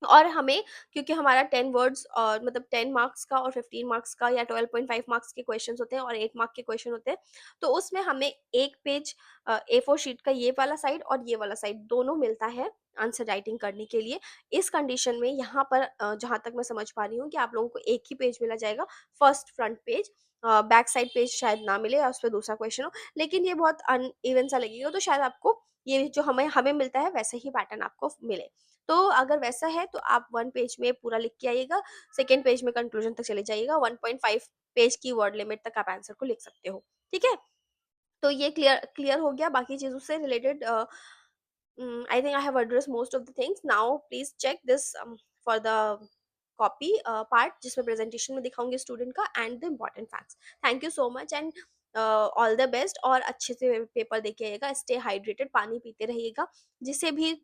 और हमें, क्योंकि हमारा 10 वर्ड्स और मतलब 10 मार्क्स का और 15 मार्क्स का या 12.5 मार्क्स के क्वेश्चन होते हैं और 8 मार्क के क्वेश्चन होते हैं। तो उसमें हमें एक पेज A4 शीट का ये वाला साइड और ये वाला साइड दोनों मिलता है आंसर राइटिंग करने के लिए। इस कंडीशन में यहाँ पर जहाँ तक मैं समझ पा रही हूँ कि आप लोगों को एक ही पेज मिला जाएगा, first front page. Back side page शायद ना मिले या उस पर दूसरा क्वेश्चन हो, लेकिन ये बहुत अनइवन सा लगेगा, तो शायद आपको ये जो हमें हमें मिलता है वैसे ही पैटर्न आपको मिले। तो अगर वैसा है तो आप 1 पेज में पूरा लिख के आइएगा, सेकंड पेज में कंक्लूजन तक चले जाइएगा, 1.5 पेज की वर्ड लिमिट तक आप आंसर को लिख सकते हो। ठीक है? तो ये क्लियर क्लियर हो गया। बाकी चीज़ों से related I think I have addressed most of the things. Now please check this for the copy part, जिसमें प्रेजेंटेशन में दिखाऊँगी स्टूडेंट का and the important facts. Thank you so much and all the best, और अच्छे से paper दे के आइएगा। Stay hydrated, पानी पीते रहिएगा। जिसे भी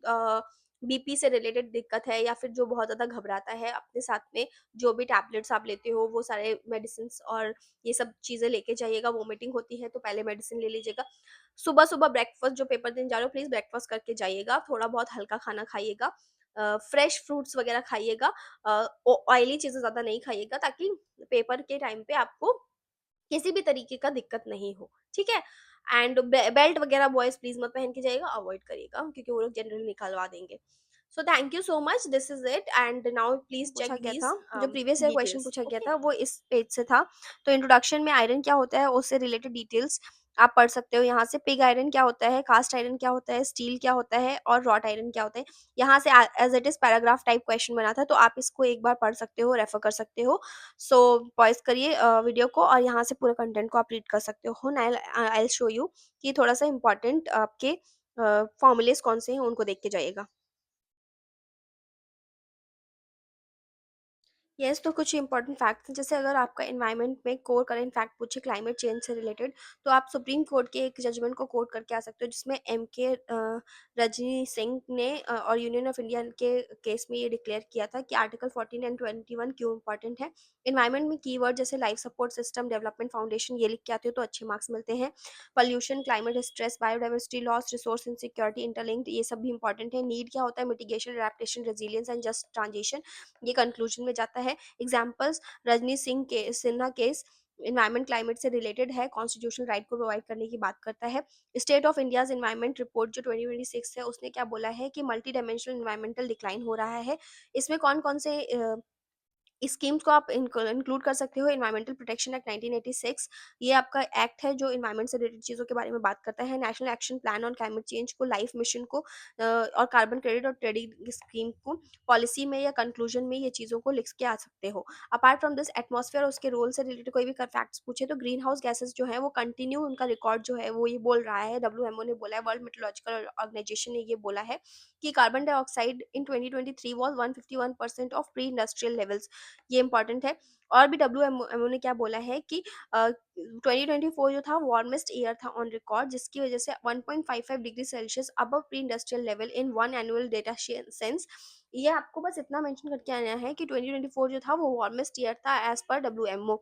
बीपी से रिलेटेड दिक्कत है या फिर जो बहुत ज़्यादा घबराता है, अपने साथ में जो भी टैबलेट्स आप लेते हो वो सारे मेडिसिन्स और ये सब चीज़ें लेके जाइएगा। वोमिटिंग होती है तो पहले मेडिसिन ले लीजिएगा। सुबह-सुबह ब्रेकफ़ास्ट जो पेपर देने जा रहे हो, प्लीज़ ब्रेकफ़ास्ट करके जाइएगा। थोड़ा बहुत हल्का खाना खाइएगा। फ्रेश फ्रूट्स वगैरह खाइएगा। अ, ऑ ऑयली चीज़ें ज़्यादा नहीं खाइएगा, ताकि पेपर के टाइम पे आपको किसी भी तरीके का दिक्कत नहीं हो, ठीक है? एंड बेल्ट वगैरह बॉयज़ प्लीज़ मत पहन के जाइएगा, अवॉइड करिएगा, क्योंकि वो लोग जनरली निकलवा देंगे। So thank you so much, this is it and now please पूछा चेक गया दीज़ था, जो प्रीवियस ईयर क्वेश्चन डिटेल्स, पूछा गया ओके? था वो इस पेज से था। तो इंट्रोडक्शन में आयरन क्या होता है उससे रिलेटेड डिटेल्स आप पढ़ सकते हो यहाँ से। पिग आयरन क्या होता है, कास्ट आयरन क्या होता है, स्टील क्या होता है और रॉट आयरन क्या होता है। यहाँ से as it is paragraph type question बना था, तो आप इसको एक बार पढ़ सकते हो, रेफर कर सकते हो। सो पॉज़ करिए वीडियो को और यहाँ से पूरे कंटेंट को आप रीड कर सकते हो। Now I will show you कि थोड़ा सा इंपॉर्टेंट आपके फॉर्मूलेस कौन से हैं, उनको देख के जाइएगा। यस, तो कुछ इंपॉर्टेंट फैक्ट्स हैं, जैसे अगर आपका एनवायरनमेंट में कोर करंट फैक्ट पूछे क्लाइमेट चेंज से रिलेटेड, तो आप सुप्रीम कोर्ट के एक जजमेंट को कोट करके आ सकते हो, जिसमें एम.के. रजनी सिंह ने और यूनियन ऑफ इंडिया के केस में ये डिक्लेयर किया था कि आर्टिकल 14 एंड 21 क्यों इंपॉर्टेंट है। एनवायरनमेंट में कीवर्ड जैसे life support system, development foundation, ये लिख के आते हो तो अच्छे मार्क्स मिलते हैं। Pollution, climate stress, biodiversity loss, resource insecurity, interlinked, ये सब भी इंपॉर्टेंट है। नीड क्या होता है? Mitigation, adaptation, resilience and just transition, ये कंक्लूजन में जाता है। एग्जाम्पल्स, रजनी सिंह के सिन्हा केस एनवायरमेंट क्लाइमेट से रिलेटेड है, कॉन्स्टिट्यूशनल राइट को प्रोवाइड करने की बात करता है। State of India's environment report जो 2026 है, उसने क्या बोला है कि मल्टी डायमेंशनल एनवायरमेंटल डिक्लाइन हो रहा है। इसमें कौन कौन से स्कीम्स को आप इंक्लूड कर सकते हो? एनवायरमेंटल प्रोटेक्शन एक्ट 1986, ये आपका एक्ट है जो एनवायरमेंट से रिलेटेड चीज़ों के बारे में बात करता है। National action plan on climate change को, लाइफ मिशन को और कार्बन क्रेडिट और ट्रेडिंग स्कीम को पॉलिसी में या कंक्लूजन में ये चीज़ों को लिख के आ सकते हो। अपार्ट फ्रॉम दिस, एटमॉस्फेयर और उसके रोल से रिलेटेड कोई भी फैक्ट्स पूछे तो ग्रीन हाउस गैसेस जो है वो कंटिन्यू उनका रिकॉर्ड जो है वो ये बोल रहा है, डब्ल्यूएमओ ने बोला है, वर्ल्ड मेट्रोलॉजिकल ऑर्गेनाइजेशन ने ये बोला है कि carbon dioxide in 2023 was 151% of pre industrial levels, ये इंपॉर्टेंट है। और भी डब्ल्यूएमओ ने क्या बोला है कि 2024 जो था वार्मेस्ट ईयर था ऑन रिकॉर्ड, जिसकी वजह से 1.55 degree Celsius above pre industrial level in one annual data sense. ये आपको बस इतना मेंशन करके आना है कि 2024 जो था वो वार्मेस्ट ईयर था एज पर डब्ल्यूएमओ,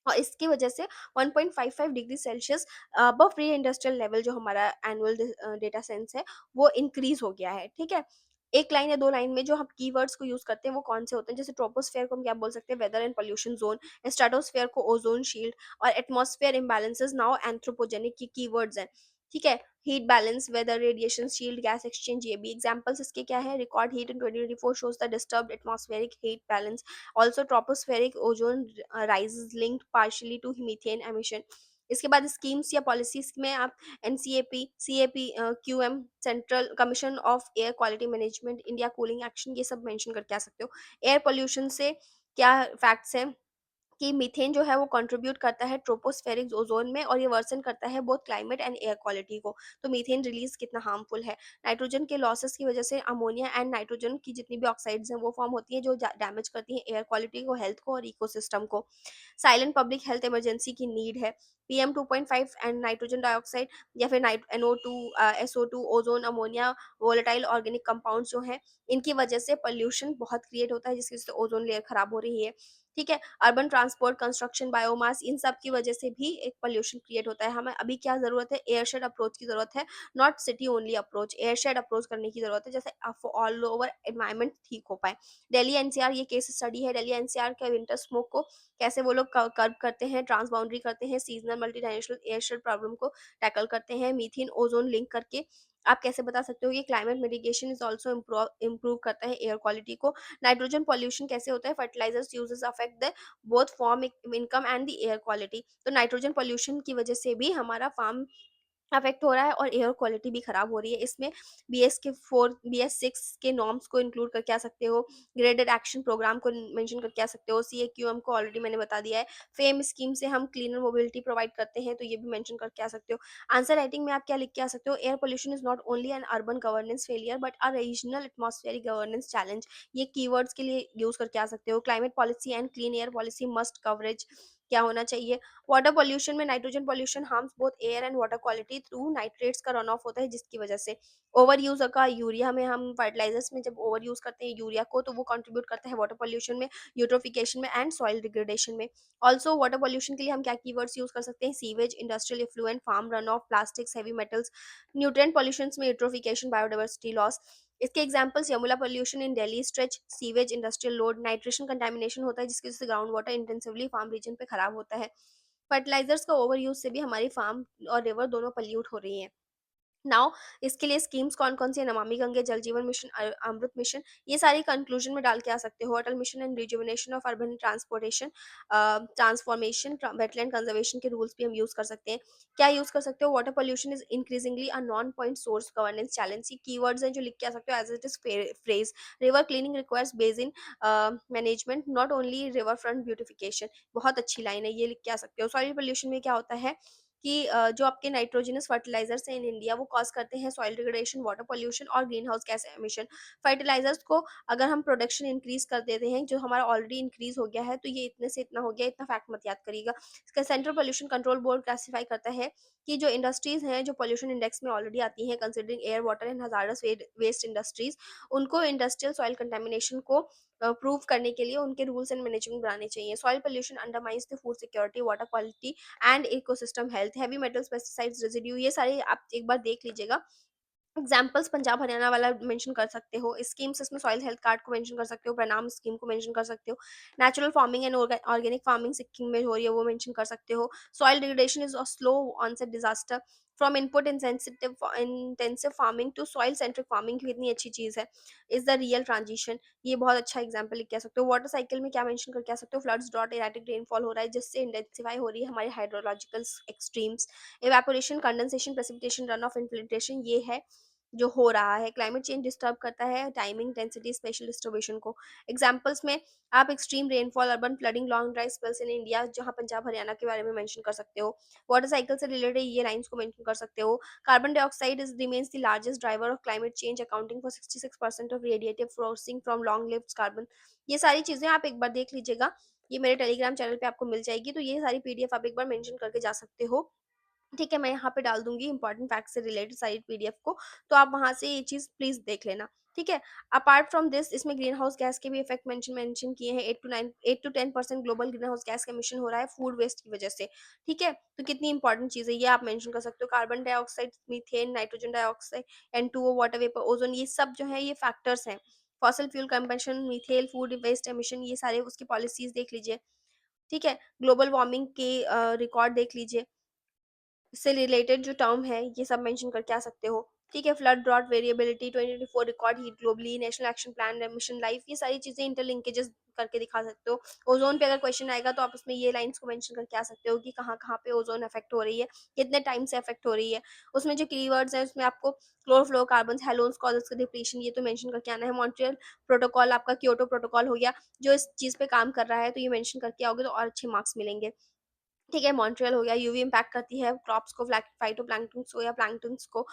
और इसकी वजह से 1.55 degree Celsius above pre industrial level जो हमारा एनुअल डेटा सेंस है वो इंक्रीज हो गया है। ठीक है, एक लाइन या दो लाइन में जो हम कीवर्ड्स को यूज करते हैं वो कौन से होते हैं? जैसे ट्रोपोस्फेयर को हम क्या बोल सकते हैं? Weather and pollution zone. Stratosphere को ओजोन शील्ड। और एटमॉस्फेयर इम्बैलेंसेस नाउ एंथ्रोपोजेनिक की कीवर्ड्स हैं। ठीक है, heat balance, weather, radiation shield, gas exchange, ये भी एग्जांपल्स इसके क्या है? Record heat in 2024 shows the disturbed atmospheric heat balance. Also tropospheric ozone rises linked partially to methane emission. इसके बाद स्कीम्स या पॉलिसीज में आप NCAP, CAP, QM, central commission of air quality management, India cooling action, ये सब mention करके आ सकते हो। एयर पोल्यूशन से क्या फैक्ट्स हैं कि मीथेन जो है वो कंट्रीब्यूट करता है ट्रोपोस्फेरिक ओजोन में, और ये वर्सन करता है both climate and air quality को। तो मीथेन रिलीज कितना हार्मफुल है। नाइट्रोजन के लॉसेस की वजह से अमोनिया एंड नाइट्रोजन की जितनी भी ऑक्साइड्स हैं वो फॉर्म होती है जो डैमेज करती हैं एयर क्वालिटी को, हेल्थ को और इकोसिस्टम को। साइलेंट पब्लिक हेल्थ इमरजेंसी की नीड है। पीएम 2.5 एंड नाइट्रोजन डाइऑक्साइड या फिर नाइट N O two, S O two, ozone, ammonia, volatile organic compounds जो हैं, इनकी वजह से पोल्यूशन बहुत क्रिएट होता है जिसकी वजह से ओजोन लेयर खराब हो रही है। ठीक है, अर्बन ट्रांसपोर्ट, कंस्ट्रक्शन, बायोमास, इन सब की वजह से भी एक पोल्यूशन क्रिएट होता है। हमें अभी क्या ज़रूरत है? एयरशेड अप्रोच की ज़रूरत है, not city only approach. Airshed approach करने की ज़रूरत है, जैसे ऑल ओवर एनवायरनमेंट ठीक हो पाए। दिल्ली एनसीआर ये केस स्टडी है। दिल्ली एनसीआर के विंटर स्मोक को कैसे वो लोग कर्ब करते हैं, ट्रांसबाउंडरी करते हैं, seasonal multi dimensional airshed problem को टैकल करते हैं, मीथेन ओजोन लिंक करके। आप कैसे बता सकते हो कि climate mitigation is also improve करता है एयर क्वालिटी को। नाइट्रोजन पॉल्यूशन कैसे होता है? Fertilisers uses affect the both farm income and the air quality. तो नाइट्रोजन पॉल्यूशन की वजह से भी हमारा फार्म अफेक्ट हो रहा है और एयर क्वालिटी भी खराब हो रही है। इसमें BS6 के नॉर्म्स को इंक्लूड करके आ सकते हो। ग्रेडेड एक्शन प्रोग्राम को मेंशन करके आ सकते हो। CAQM को ऑलरेडी मैंने बता दिया है। फेम स्कीम से हम क्लीनर मोबिलिटी प्रोवाइड करते हैं, तो ये भी मेंशन करके आ सकते हो। आंसर राइटिंग में आप क्या लिख के आ सकते हो? Air pollution is not only an urban governance failure but a regional atmospheric governance challenge. ये कीवर्ड्स के लिए यूज करके आ सकते हो। Climate policy and clean air policy must coverage क्या होना चाहिए? वाटर पॉल्यूशन में nitrogen pollution harms both air and water quality through nitrates का रन ऑफ होता है, जिसकी वजह से ओवर यूज का यूरिया में, हम फर्टिलाइजर्स में जब ओवर यूज करते हैं यूरिया को, तो वो कंट्रीब्यूट करता है वाटर पॉल्यूशन में, यूट्रोफिकेशन में एंड सॉइल डिग्रेडेशन में। ऑल्सो वाटर पॉल्यूशन के लिए हम क्या कीवर्ड्स यूज कर सकते हैं? Sewage, industrial effluent, farm run off, plastics, heavy metals. Nutrient pollution में यूट्रोफिकेशन, बायोडाइवर्सिटी लॉस। इसके examples Yamuna pollution in Delhi stretch, sewage, industrial load, nitration contamination होता है जिसकी वजह से ground water intensively farm region पे खराब होता है। फर्टिलाइजर्स का ओवर यूज से भी हमारी फार्म और रिवर दोनों पल्यूट हो रही हैं। नाउ इसके लिए स्कीम्स कौन-कौन सी है? नमामि गंगे, जल जीवन मिशन, अमृत मिशन, ये सारी कंक्लूजन में डाल के आ सकते हो। Atal mission and rejuvenation of urban transportation, transformation, wetland conservation के रूल्स भी हम यूज कर सकते हैं। क्या यूज कर सकते हो? Water pollution is increasingly a non point source governance challenge. ये कीवर्ड्स हैं जो लिख के आ सकते हो as it is phrase. River cleaning requires basin management, not only river front beautification. बहुत अच्छी लाइन है, ये लिख के आ सकते हो। सॉइल पोल्यूशन में क्या होता है? कि जो आपके नाइट्रोजनस फर्टिलाइजर्स हैं इन इंडिया वो कॉज करते हैं सॉइल डिग्रेडेशन, वाटर पॉल्यूशन और green house gas emission. Fertilisers को अगर हम प्रोडक्शन इंक्रीज कर देते हैं, जो हमारा ऑलरेडी इंक्रीज हो गया है, तो ये इतने से इतना हो गया, इतना फैक्ट मत याद करिएगा। इसका central pollution control board classify करता है कि जो इंडस्ट्रीज हैं जो पोल्यूशन इंडेक्स में ऑलरेडी आती हैं, considering air, water and hazardous waste industries, उनको इंडस्ट्रियल सॉइल कंटेमिनेशन को प्रूव करने के लिए उनके रूल्स एंड मैनेजमेंट बनाने चाहिए। Soil pollution undermines the food security, water quality and ecosystem health. Heavy metals, pesticides, residue, ये सारे आप एक बार देख लीजिएगा। एग्जाम्पल्स पंजाब हरियाणा वाला मेंशन कर सकते हो, स्कीम्स इसमें सॉइल हेल्थ कार्ड को मेंशन कर सकते हो, प्रणाम स्कीम को मेंशन कर सकते हो, natural farming and organic farming Sikkim में हो रही है वो मेंशन कर सकते हो। Soil degradation is a slow onset disaster from input intensive farming to soil centric farming, कितनी अच्छी चीज है, इज द रियल ट्रांजिशन। ये बहुत अच्छा एग्जाम्पल कह सकते हो। वाटर साइकिल में क्या मेंशन कर कह सकते हो, फ्लड्स, ड्रॉट, एराटिक रेनफॉल हो रहा है जिससे इंटेंसिफाई हो रही है हमारे hydrological extremes. Evaporation, condensation, precipitation, run of, infiltration, ये है जो हो रहा है। क्लाइमेट चेंज डिस्टर्ब करता है टाइमिंग, डेंसिटी, स्पेशल डिस्ट्रीब्यूशन को। एग्जांपल्स में आप extreme rainfall, urban flooding, long dry spells in India, जहां पंजाब हरियाणा के बारे में मेंशन कर सकते हो। वाटर साइकिल से रिलेटेड ये लाइंस को मेंशन कर सकते हो। Carbon dioxide is remains the largest driver of climate change, accounting for 66% of radiative sourcing from long lived carbon. ये सारी चीजें आप एक बार देख लीजिएगा, ये मेरे टेलीग्राम चैनल पे आपको मिल जाएगी, तो ये सारी पीडीएफ आप एक बार मेंशन करके जा सकते हो। ठीक है, मैं यहाँ पे डाल दूँगी इम्पोर्टेंट फैक्ट्स से रिलेटेड सारी पीडीएफ को, तो आप वहाँ से ये चीज़ प्लीज़ देख लेना, ठीक है? अपार्ट फ्रॉम दिस इसमें ग्रीन हाउस गैस के भी इफेक्ट मेंशन किए हैं। 8 to 10% global green house gas का एमिशन हो रहा है फूड वेस्ट की वजह से, ठीक है? तो कितनी इंपॉर्टेंट चीज़ है ये आप मेंशन कर सकते हो। Carbon dioxide, methane, nitrogen dioxide, N2O, water vapour, ozone, ये सब जो है ये फैक्टर्स हैं। Fossil fuel combustion, methane, food waste emission, ये सारे उसकी पॉलिसीज़ देख लीजिए, ठीक है? ग्लोबल वार्मिंग के रिकॉर्ड देख लीजिए, से रिलेटेड जो टर्म है ये सब मेंशन करके आ सकते हो, ठीक है? Flood, drought, variability, 2024 record heat globally, national action plan, mission life, ये सारी चीजें इंटरलिंकेजेस करके दिखा सकते हो। ओजोन पे अगर क्वेश्चन आएगा तो आप उसमें ये लाइंस को मेंशन करके आ सकते हो कि कहाँ कहाँ पे ओजोन अफेक्ट हो रही है, कितने टाइम से अफेक्ट हो रही है। उसमें जो कीवर्ड्स हैं उसमें आपको क्लोरोफ्लोरोकार्बन, हेलोन्स, कॉजेस का डिप्लीशन, ये तो मेंशन करके आना है। मॉन्ट्रियल प्रोटोकॉल, आपका क्योटो प्रोटोकॉल हो गया जो इस चीज पे काम कर रहा है, तो ये मेंशन करके आओगे तो और अच्छे मार्क्स मिलेंगे, ठीक है? मॉन्ट्रियल हो गया, यूवी इम्पैक्ट करती है क्रॉप्स को, फाइटोप्लैंक्टन्स को या प्लैंक्टन्स को,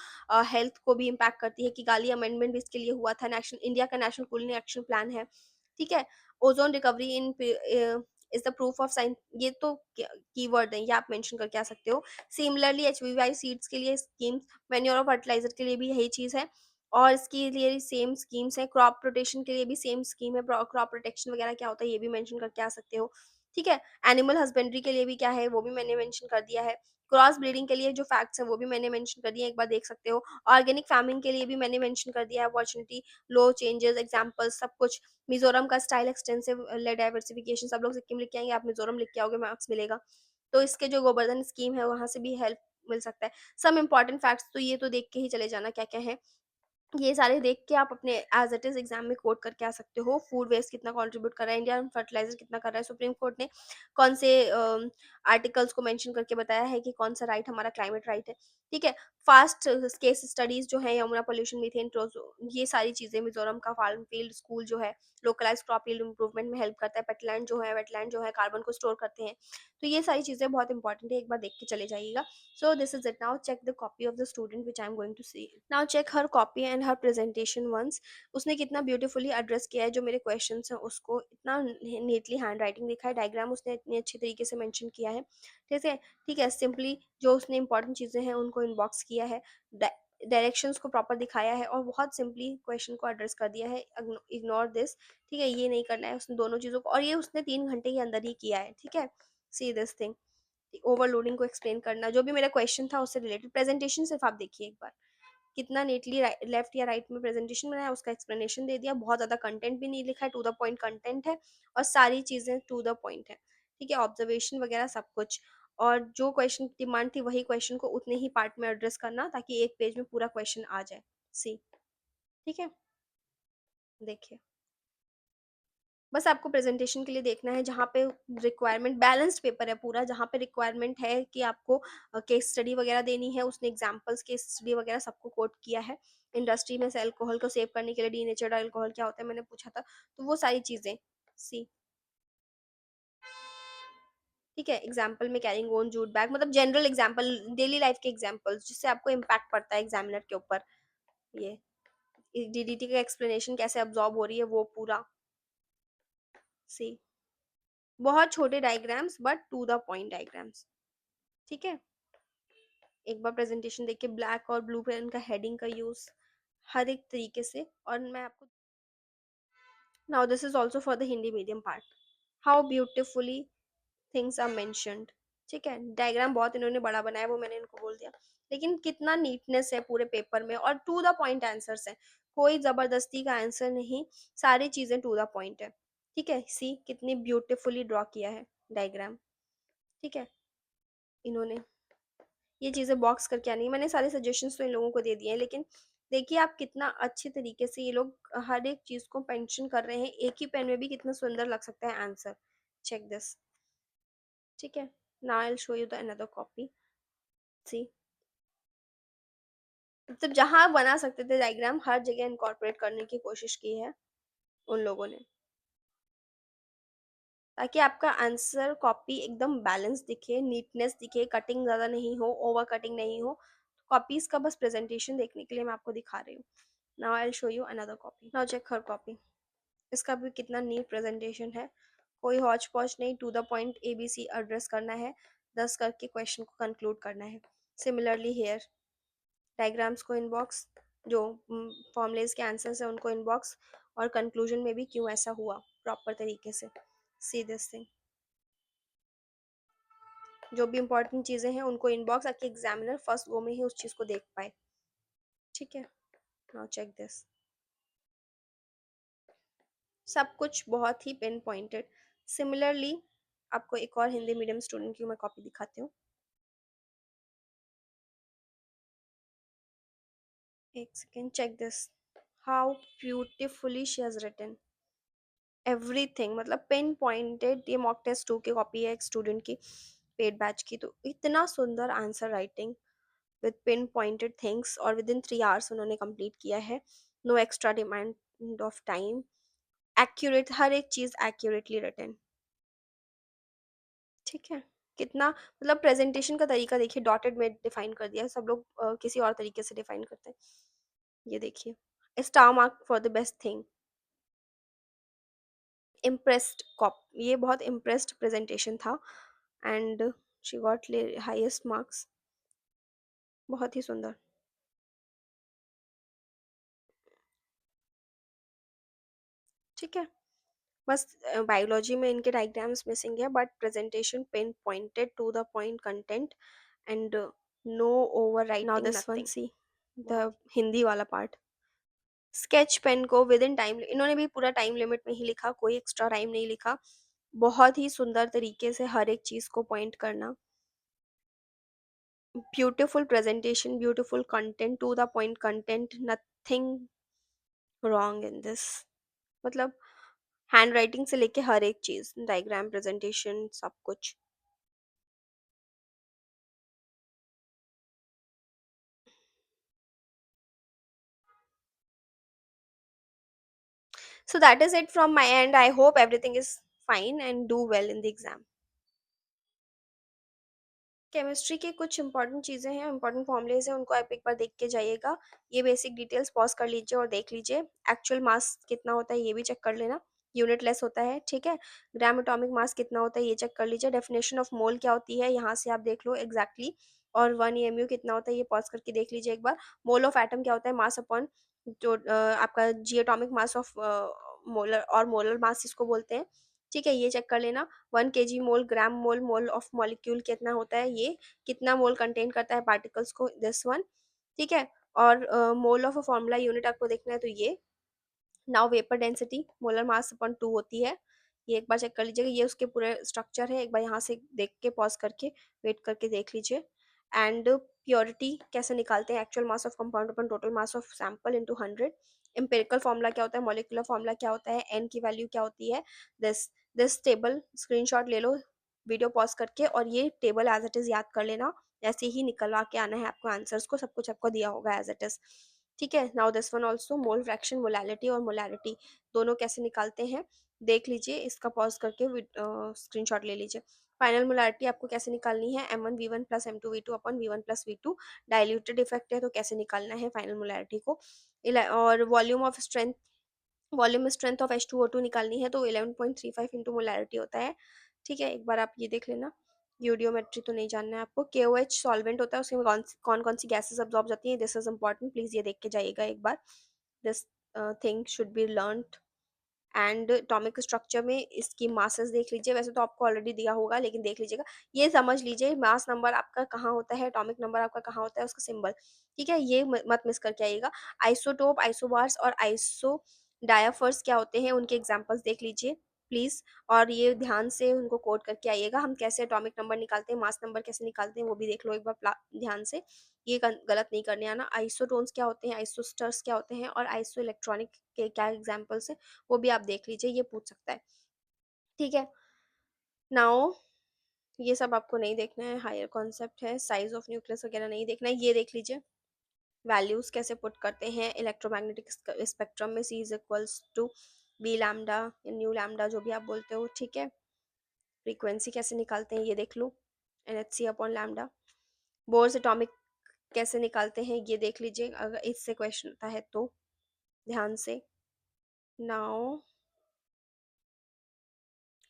हेल्थ को भी इम्पैक्ट करती है। किगाली अमेंडमेंट भी इसके लिए हुआ था, नेशनल इंडिया का नेशनल कूलिंग एक्शन प्लान है, ठीक है? Ozone recovery in is the proof of science, ये तो कीवर्ड है, ये आप मेंशन करके आ सकते हो। सिमिलरली एचवीवाई सीड्स के लिए स्कीम्स, मैन्योर और फर्टिलाइजर के लिए भी यही चीज़ है और इसके लिए सेम स्कीम्स है। क्रॉप प्रोटेक्शन के लिए भी सेम स्कीम है, क्रॉप प्रोटेक्शन वगैरह क्या होता है ये भी मेंशन करके आ सकते हो, ठीक है? एनिमल हस्बेंड्री के लिए भी क्या है वो भी मैंने मेंशन कर दिया है। क्रॉस ब्रीडिंग के लिए जो फैक्ट्स हैं वो भी मैंने मेंशन कर दिए हैं, एक बार देख सकते हो। ऑर्गेनिक फार्मिंग के लिए भी मैंने मेंशन कर दिया है, अपॉर्चुनिटी, लो चेंजेस, एग्जांपल्स, सब कुछ। मिजोरम का स्टाइल एक्सटेंसिव डाइवर्सिफिकेशन, सब लोग सिक्किम लिख के आएंगे, आप मिजोरम लिख के आओगे, मार्क्स मिलेगा। तो इसके जो गोवर्धन स्कीम है वहां से भी हेल्प मिल सकता है। सम इंपॉर्टेंट फैक्ट्स तो ये तो देख के ही चले जाना क्या क्या है, ये सारे देख के आप अपने एज इट इज एग्जाम में कोट करके आ सकते हो। फूड वेस्ट कितना कंट्रीब्यूट कर रहा है, इंडिया फर्टिलाइजर कितना कर रहा है, सुप्रीम कोर्ट ने कौन से आर्टिकल्स को मेंशन करके बताया है कि कौन सा राइट हमारा क्लाइमेट राइट है, ठीक है? फास्ट केस स्टडीज जो है, यमुना पोल्यूशन, मीथेन, ये सारी चीजें, मिजोरम का फार्म फील्ड स्कूल जो है, लोकलाइज क्रॉप यील्ड इंप्रूवमेंट में हेल्प करता है, वेटलैंड जो है कार्बन को स्टोर करते हैं, तो ये सारी चीजें बहुत इंपॉर्टेंट है, एक बार देख के चले जाइएगा। So this is it. Now check the copy of the student which I am going to see. Now check her copy and her presentation once. उसने कितना beautifully address किया है जो मेरे questions हैं उसको, इतना neatly handwriting लिखा है, diagram उसने इतनी अच्छी तरीके से mention किया है, ठीक है? Simply जो उसने important चीज़ें हैं उनको inbox किया है, डायरेक्शंस को प्रॉपर दिखाया है और बहुत सिंपली क्वेश्चन को एड्रेस कर दिया है। इग्नोर दिस, ठीक है? ये नहीं करना है उसने दोनों चीज़ों को, और ये उसने 3 घंटे के अंदर ही किया है, ठीक है? सी दिस थिंग, ओवरलोडिंग को एक्सप्लेन करना, जो भी मेरा क्वेश्चन था उससे रिलेटेड। प्रेजेंटेशन सिर्फ आप देखिए एक बार, कितना नीटली लेफ्ट या राइट में प्रेजेंटेशन बनाया, उसका एक्सप्लेनेशन दे दिया, बहुत ज़्यादा कंटेंट भी नहीं लिखा है, टू द पॉइंट कंटेंट है और सारी चीज़ें टू द पॉइंट है, ठीक है? ऑब्जर्वेशन वगैरह सब कुछ, और जो क्वेश्चन की डिमांड थी वही क्वेश्चन को उतने ही पार्ट में एड्रेस करना ताकि एक पेज में पूरा क्वेश्चन आ जाए। सी, ठीक है? देखिए, बस आपको प्रेजेंटेशन के लिए देखना है जहाँ पे रिक्वायरमेंट, बैलेंस्ड पेपर है पूरा, जहाँ पे रिक्वायरमेंट है कि आपको केस स्टडी वगैरह देनी है, उसने एग्जांपल्स केस स्टडी वगैरह सबको कोट किया है। इंडस्ट्री में से अल्कोहल को सेव करने के लिए डीनेचर्ड अल्कोहल क्या होता है मैंने पूछा था, तो वो सारी चीज़ें। सी, ठीक है? एग्ज़ाम्पल में कैरिंग ऑन जूट बैग, मतलब जनरल एग्ज़ाम्पल, डेली लाइफ़ के एग्ज़ाम्पल्स जिससे आपको इम्पैक्ट पड़ता है एग्ज़ामिनर के ऊपर। ये डीडीटी का एक्सप्लेनेशन कैसे अब्ज़ॉर्ब हो रही है वो पूरा, सी बहुत छोटे diagrams but to the point diagrams, ठीक है? एक बार प्रेज़ेंटेशन देखिए, ब्लैक और ब्लू पेन का हेडिंग का यूज़ हर एक तरीके से। और मैं आपको, now this is also for the Hindi medium part, how beautifully things are mentioned, ठीक है? डायग्राम बहुत इन्होंने बड़ा बनाया, वो मैंने इनको बोल दिया, लेकिन कितना नीटनेस है पूरे पेपर में, और टू द पॉइंट आंसर्स हैं, कोई ज़बरदस्ती का आंसर नहीं, सारी चीज़ें टू द पॉइंट है, ठीक है? सी कितनी ब्यूटीफुली ड्रॉ किया है डायग्राम, ठीक है? इन्होंने ये चीज़ें बॉक्स करके आनी है, मैंने सारे सजेशंस तो इन लोगों को दे दिए हैं, लेकिन देखिए आप कितना अच्छे तरीके से ये लोग हर एक चीज़ को मेंशन कर रहे हैं, एक ही पेन में भी कितना सुंदर लग सकता है आंसर। चेक दिस, ठीक है? Now I will show you the another copy, see मतलब जहाँ बना सकते थे डायग्राम, हर जगह इनकॉर्पोरेट करने की कोशिश की है उन लोगों ने, ताकि आपका आंसर कॉपी एकदम बैलेंस दिखे, नीटनेस दिखे, कटिंग ज़्यादा नहीं हो, ओवर कटिंग नहीं हो। कॉपीज़ का बस प्रेजेंटेशन देखने के लिए मैं आपको दिखा रही हूँ। Now I will show you another copy, now check हर कॉपी, इसका भी कितना नीट प्रेजेंटेशन है, कोई हौच पौच नहीं, to the point ABC address करना है, 10 करके क्वेश्चन को कंक्लूड करना है। सिमिलरली हेयर, डायग्राम्स को इनबॉक्स, जो फॉर्मूलेस के आंसर्स हैं उनको इनबॉक्स, और कंक्लूजन में भी क्यों ऐसा हुआ प्रॉपर तरीके से, सी दिस थिंग, जो भी इंपॉर्टेंट चीज़ें हैं उनको इनबॉक्स, ताकि एग्जामिनर फर्स्ट गो में ही उस चीज़ को देख पाए, ठीक है? नाउ चेक दिस, सब कुछ बहुत ही पिन पॉइंटेड। सिमिलरली आपको एक और हिंदी मीडियम स्टूडेंट की मैं कॉपी दिखाती हूँ, एक second, check this, how beautifully she has written everything, मतलब पिन पॉइंटेड। ये मॉक टेस्ट 2 की कॉपी है एक स्टूडेंट की, पेड बैच की, तो इतना सुंदर answer writing with pin pointed things, और विद इन 3 आवर्स उन्होंने कंप्लीट किया है, no extra demand of time, accurate, हर एक चीज़ एक्यूरेटली रिटन, ठीक है? कितना मतलब प्रेजेंटेशन का तरीका देखिए, डॉटेड में डिफाइन कर दिया है, सब लोग किसी और तरीके से डिफाइन करते हैं, ये देखिए star mark for the best thing, impressed copy, ये बहुत इम्प्रेस्ड प्रेजेंटेशन था, and she got highest marks, बहुत ही सुंदर, ठीक है? बस बायोलॉजी में इनके डायग्राम्स मिसिंग है, but presentation pin pointed to the point content, and no over now writing this one, nothing. See the बहुत हिंदी वाला पार्ट, स्केच पेन को विद इन टाइम, इन्होंने भी पूरा टाइम लिमिट में ही लिखा, कोई एक्स्ट्रा टाइम नहीं लिखा, बहुत ही सुंदर तरीके से हर एक चीज़ को पॉइंट करना, beautiful presentation, beautiful content, to the point content, nothing wrong in this, मतलब हैंड राइटिंग से लेके हर एक चीज़, डायग्राम, प्रेजेंटेशन, सब कुछ। So that is it from my end. I hope everything is fine and do well in the exam. Chemistry की कुछ important चीज़ें हैं, इंपॉर्टेंट फॉर्मूलेज हैं, उनको आप एक बार देख के जाइएगा। ये बेसिक डिटेल्स पॉज कर लीजिए और देख लीजिए। एक्चुअल मास कितना होता है ये भी चेक कर लेना, यूनिट लेस होता है, ठीक है? ग्राम एटॉमिक मास कितना होता है ये चेक कर लीजिए। डेफिनेशन ऑफ मोल क्या होती है यहाँ से आप देख लो एग्जैक्टली, और 1 EMU कितना होता है ये पॉज करके देख लीजिए एक बार। मोल ऑफ एटम क्या होता है, मास अपॉन जो आपका जी एटॉमिक मास ऑफ मोलर, और मोलर मास इसको बोलते हैं, ठीक है? ये चेक कर लेना। 1 kg mole, gram mole, mole of molecule कितना होता है ये, कितना मोल कंटेन करता है पार्टिकल्स को, दिस वन, ठीक है? और mole of a formula unit आपको देखना है तो ये। Now vapour density molar mass upon 2 होती है, ये एक बार चेक कर लीजिएगा। ये उसके पूरे स्ट्रक्चर है, एक बार यहाँ से देख के पॉज करके वेट करके देख लीजिए। एंड प्योरिटी कैसे निकालते हैं, actual mass of compound upon total mass of sample into 100। Empirical formula क्या होता है, मॉलिकुलर फॉर्मूला क्या होता है, एन की वैल्यू क्या होती है, दिस दिस टेबल स्क्रीनशॉट ले लो वीडियो पॉज करके, और ये टेबल एज इट इज़ याद कर लेना, ऐसे ही निकलवा के आना है आपको आंसर्स को, सब कुछ आपको दिया होगा एज इट इज़, ठीक है? Now this one also, mole fraction, molality और मोलैरिटी दोनों कैसे निकालते हैं देख लीजिए, इसका पॉज करके स्क्रीनशॉट ले लीजिए। फाइनल मोलारिटी आपको कैसे निकालनी है, M1V1 plus M2V2 upon V1 plus V2, diluted effect है तो कैसे निकालना है फाइनल मोलारिटी को। और वॉल्यूम स्ट्रेंथ ऑफ H2O2 निकालनी है तो 11.35 इंटू मोलैरिटी होता है। ठीक है, एक बार आप ये देख लेना। यूडियोमेट्री तो नहीं जानना है आपको। KOH सॉल्वेंट होता है, उसमें कौन कौन सी गैसेस अब्जॉर्ब जाती हैं, दिस इज इंपॉर्टेंट, प्लीज ये देख के जाइएगा एक बार। This thing should be learn. And atomic structure में इसकी मासेस देख लीजिए, वैसे तो आपको ऑलरेडी दिया होगा लेकिन देख लीजिएगा। ये समझ लीजिए मास नंबर आपका कहाँ होता है, एटॉमिक नंबर आपका कहाँ होता है, उसका सिंबल। ठीक है, ये मत मिस करके आइएगा। आइसोटोप, आइसोबार्स और आइसो डायाफर्स क्या होते हैं, उनके एग्जाम्पल्स देख लीजिए प्लीज। और ये ध्यान से उनको कोड करके आइएगा। हम कैसे एटॉमिक नंबर निकालते हैं, मास नंबर कैसे निकालते हैं, वो भी देख लो एक बार ध्यान से। ये गलत नहीं करने आना। आइसोटोन्स क्या होते हैं, आइसोस्टर्स क्या होते हैं, और आइसो इलेक्ट्रॉनिक के क्या एग्जाम्पल्स हैं, वो भी आप देख लीजिए, ये पूछ सकता है। ठीक है, नाउ ये सब आपको नहीं देखना है, हायर कॉन्सेप्ट है, साइज ऑफ न्यूक्लियस वगैरह नहीं देखना है, ये देख लीजिए। वैल्यूज कैसे पुट करते हैं इलेक्ट्रोमैग्नेटिक स्पेक्ट्रम में, C is equals to B lambda, nu lambda जो भी आप बोलते हो। ठीक है, फ्रीक्वेंसी कैसे निकालते हैं ये देख लो, NHc upon lambda. Bohr's atomic कैसे निकालते हैं ये देख लीजिए, अगर इससे क्वेश्चन आता है तो ध्यान से। नाउ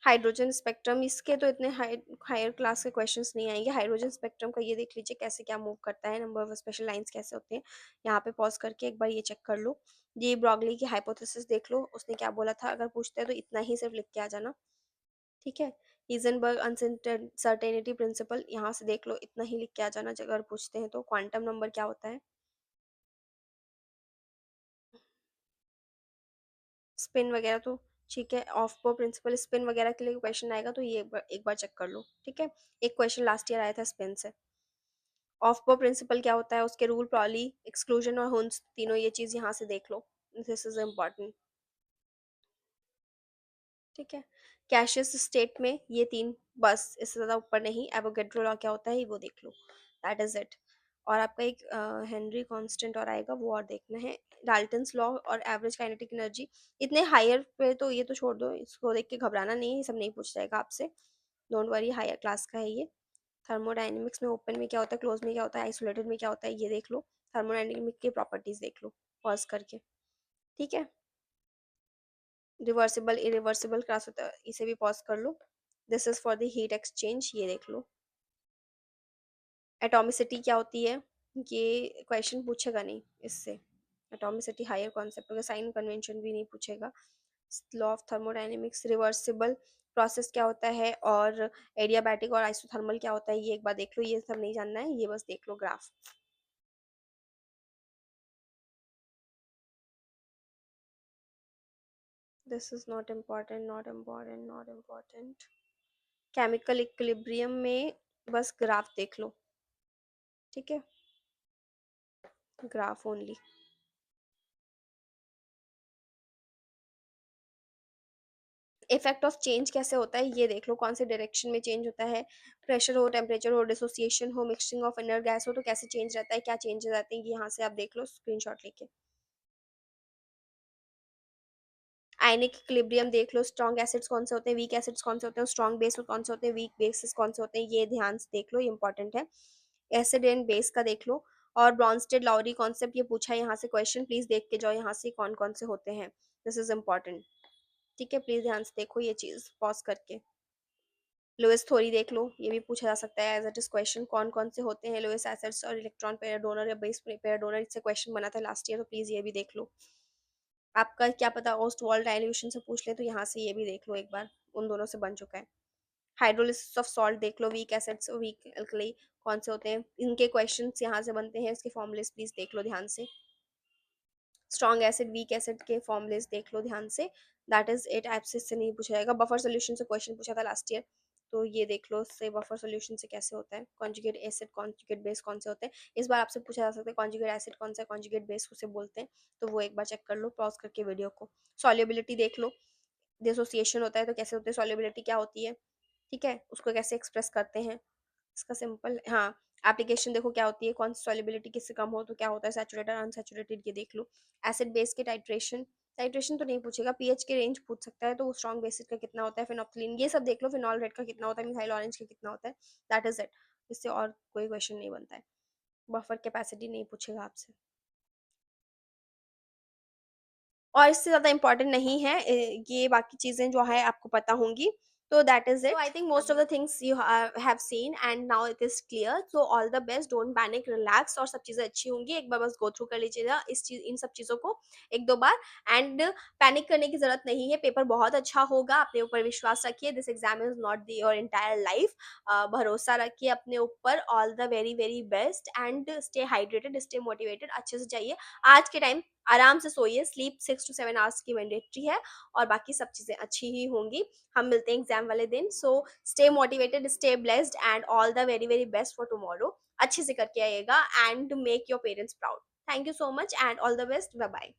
हाइड्रोजन स्पेक्ट्रम, इसके तो इतने हायर क्लास के क्वेश्चंस नहीं आएंगे। हाइड्रोजन स्पेक्ट्रम का ये देख लीजिए कैसे क्या मूव करता है, नंबर ऑफ स्पेशल लाइंस कैसे होते हैं। यहाँ पे पॉज करके एक बार ये चेक कर लो। ये ब्रॉगली की हाइपोथेसिस देख लो, उसने क्या बोला था, अगर पूछते हैं तो इतना ही सिर्फ लिख के आ जाना। ठीक है, हीजनबर्ग अनसर्टेनिटी प्रिंसिपल, यहाँ से देख लो, इतना ही लिख के आ जाना अगर पूछते हैं तो। क्वांटम नंबर क्या होता है, स्पिन वगैरह तो ठीक है। ऑफ बो प्रिंसिपल, स्पिन वगैरह के लिए क्वेश्चन आएगा तो ये एक बार चेक कर लो। ठीक है, एक क्वेश्चन लास्ट ईयर आया था स्पिन से। ऑफ बो प्रिंसिपल क्या होता है, उसके रूल, प्रॉली, एक्सक्लूजन और हुंस, तीनों ये चीज यहाँ से देख लो, दिस इज इम्पॉर्टेंट। ठीक है, कैशियस स्टेट में ये तीन, बस इससे ज़्यादा ऊपर नहीं। एवोगेड्रो लॉ क्या होता है वो देख लो, दैट इज इट। और आपका एक हेनरी कांस्टेंट और आएगा, वो और देखना है। डाल्टन्स लॉ और एवरेज काइनेटिक एनर्जी, इतने हायर पे तो ये तो छोड़ दो, इसको देख के घबराना नहीं है, ये सब नहीं पूछ जाएगा आपसे, डोंट वरी, हायर क्लास का है ये। थर्मोडाइनमिक्स में ओपन में क्या होता है, क्लोज में क्या होता है, आइसोलेटेड में क्या होता है, ये देख लो। थर्मोडाइनमिक की प्रॉपर्टीज देख लो पॉज करके। ठीक है, रिवर्सिबल इरिवर्सिबल क्रॉस होता है, इसे भी पॉज कर लो। This is for the heat exchange, ये देख लो। एटॉमिसिटी क्या होती है, ये क्वेश्चन पूछेगा नहीं इससे। एटॉमिसिटी हायर कॉन्सेप्ट होगा, साइन कन्वेंशन भी नहीं पूछेगा। Law of thermodynamics, reversible process क्या होता है, और एडियाबैटिक और आइसोथर्मल क्या होता है, ये एक बार देख लो। ये सब नहीं जानना है, ये बस देख लो graph. This is not important, not important, not important. Chemical equilibrium में बस ग्राफ देख लो। ठीक है, graph only. Effect of change कैसे होता है ये देख लो, कौन से डायरेक्शन में चेंज होता है, प्रेशर हो, टेम्परेचर हो, डिसोसिएशन हो, मिक्सिंग ऑफ इनर गैस हो तो कैसे चेंज रहता है, क्या चेंजेस आते हैं, ये यहाँ से आप देख लो स्क्रीनशॉट लेके। आयनिक इक्विलिब्रियम देख लो, स्ट्रॉन्ग एसिड्स कौन से होते हैं, वीक एसिड्स कौन से होते हैं, स्ट्रॉन्ग बेस कौन से होते हैं, वीक बेसिस कौन से होते हैं, ये ध्यान से देख लो, ये इंपॉर्टेंट है। एसिड एंड बेस का देख लो। और ब्रॉन्स्टेड लाउरी कॉन्सेप्ट, ये पूछा है यहाँ से क्वेश्चन, प्लीज देख के जाओ यहाँ से कौन कौन से होते हैं, दिस इज इम्पॉर्टेंट। ठीक है, प्लीज ध्यान से देखो ये चीज पॉज करके। लुइस थ्योरी देख लो, ये भी पूछा जा सकता है एज इट इज क्वेश्चन, कौन कौन से होते हैं लुइस एसिड्स और इलेक्ट्रॉन पेयर डोनर या बेस पेयर डोनर, इससे क्वेश्चन बना था लास्ट ईयर, तो प्लीज ये भी देख लो। आपका क्या पता ओस्ट डाइल्यूशन से पूछ ले, तो यहाँ से ये भी देख लो एक बार, उन दोनों से बन चुका है। हाइड्रोलिसिस ऑफ सॉल्ट देख लो, वीक एसिड्स और वीक अल्कली कौन से होते हैं, इनके क्वेश्चन यहाँ से बनते हैं, इसके फॉर्मुलेस प्लीज देख लो ध्यान से। स्ट्रॉन्ग एसिड, वीक एसिड के फॉर्मुलेस देख लो ध्यान से। दैट इज इट, आपसे इससे नहीं पूछा जाएगा। बफर सोल्यूशन से क्वेश्चन पूछा था लास्ट ईयर, तो ये देख लो उससे बफर सोल्यूशन से कैसे होता है, कॉन्जुगेट एसिड कॉन्जुगेट बेस कौन से होते हैं। इस बार आपसे पूछा जा सकता है कॉन्जुगेट एसिड कौन सा है, कॉन्जुगेट बेस उसे बोलते हैं, तो वो एक बार चेक कर लो पॉज करके वीडियो को। सॉल्युबिलिटी देख लो, डिसोसिएशन होता है तो कैसे होते हैं, सॉल्युबिलिटी क्या होती है, ठीक है, उसको कैसे एक्सप्रेस करते हैं, इसका सिंपल, हाँ। एप्लीकेशन देखो क्या होती है, कौन सी सॉल्युबिलिटी किससे कम हो तो क्या होता है, सैचुरेटेड अनसैचुरेटेड, ये देख लो। एसिड बेस के टाइट्रेशन, टाइट्रेशन तो नहीं पूछेगा, पीएच के रेंज पूछ सकता है, तो स्ट्रॉन्ग बेसिस का कितना होता है, फेनोक्सिलिन ये सब देख लो, फिनॉल रेड का कितना होता है, मिथाइल ऑरेंज का कितना होता है, दैट इज़ इट। इससे और कोई क्वेश्चन नहीं बनता है। बफर कैपेसिटी नहीं पूछेगा आपसे। और इससे ज़्यादा इम्पोर्टेंट नहीं है, ये बाकी चीज़ें जो है आपको पता होंगी, तो that is it. So I think most of the things you have seen and now it is clear, so all the best, don't panic, relax, और सब चीज़ें अच्छी होंगी। एक बार बस गो थ्रू कर लीजिएगा इन सब चीज़ों को 1-2 बार, एंड पैनिक करने की ज़रूरत नहीं है, पेपर बहुत अच्छा होगा, अपने ऊपर विश्वास रखिए, this exam is not the your entire life. भरोसा रखिए अपने ऊपर, all the very, very best, and stay hydrated, stay motivated, अच्छे से जाइए। आज के टाइम आराम से सोइए, स्लीप 6 टू 7 आवर्स की मैंडेटरी है, और बाकी सब चीज़ें अच्छी ही होंगी। हम मिलते हैं एग्ज़ाम वाले दिन, so stay motivated, stay blessed, and all the very, very best for tomorrow. अच्छे से करके आइएगा, and make your parents proud. Thank you so much, and all the best, bye bye.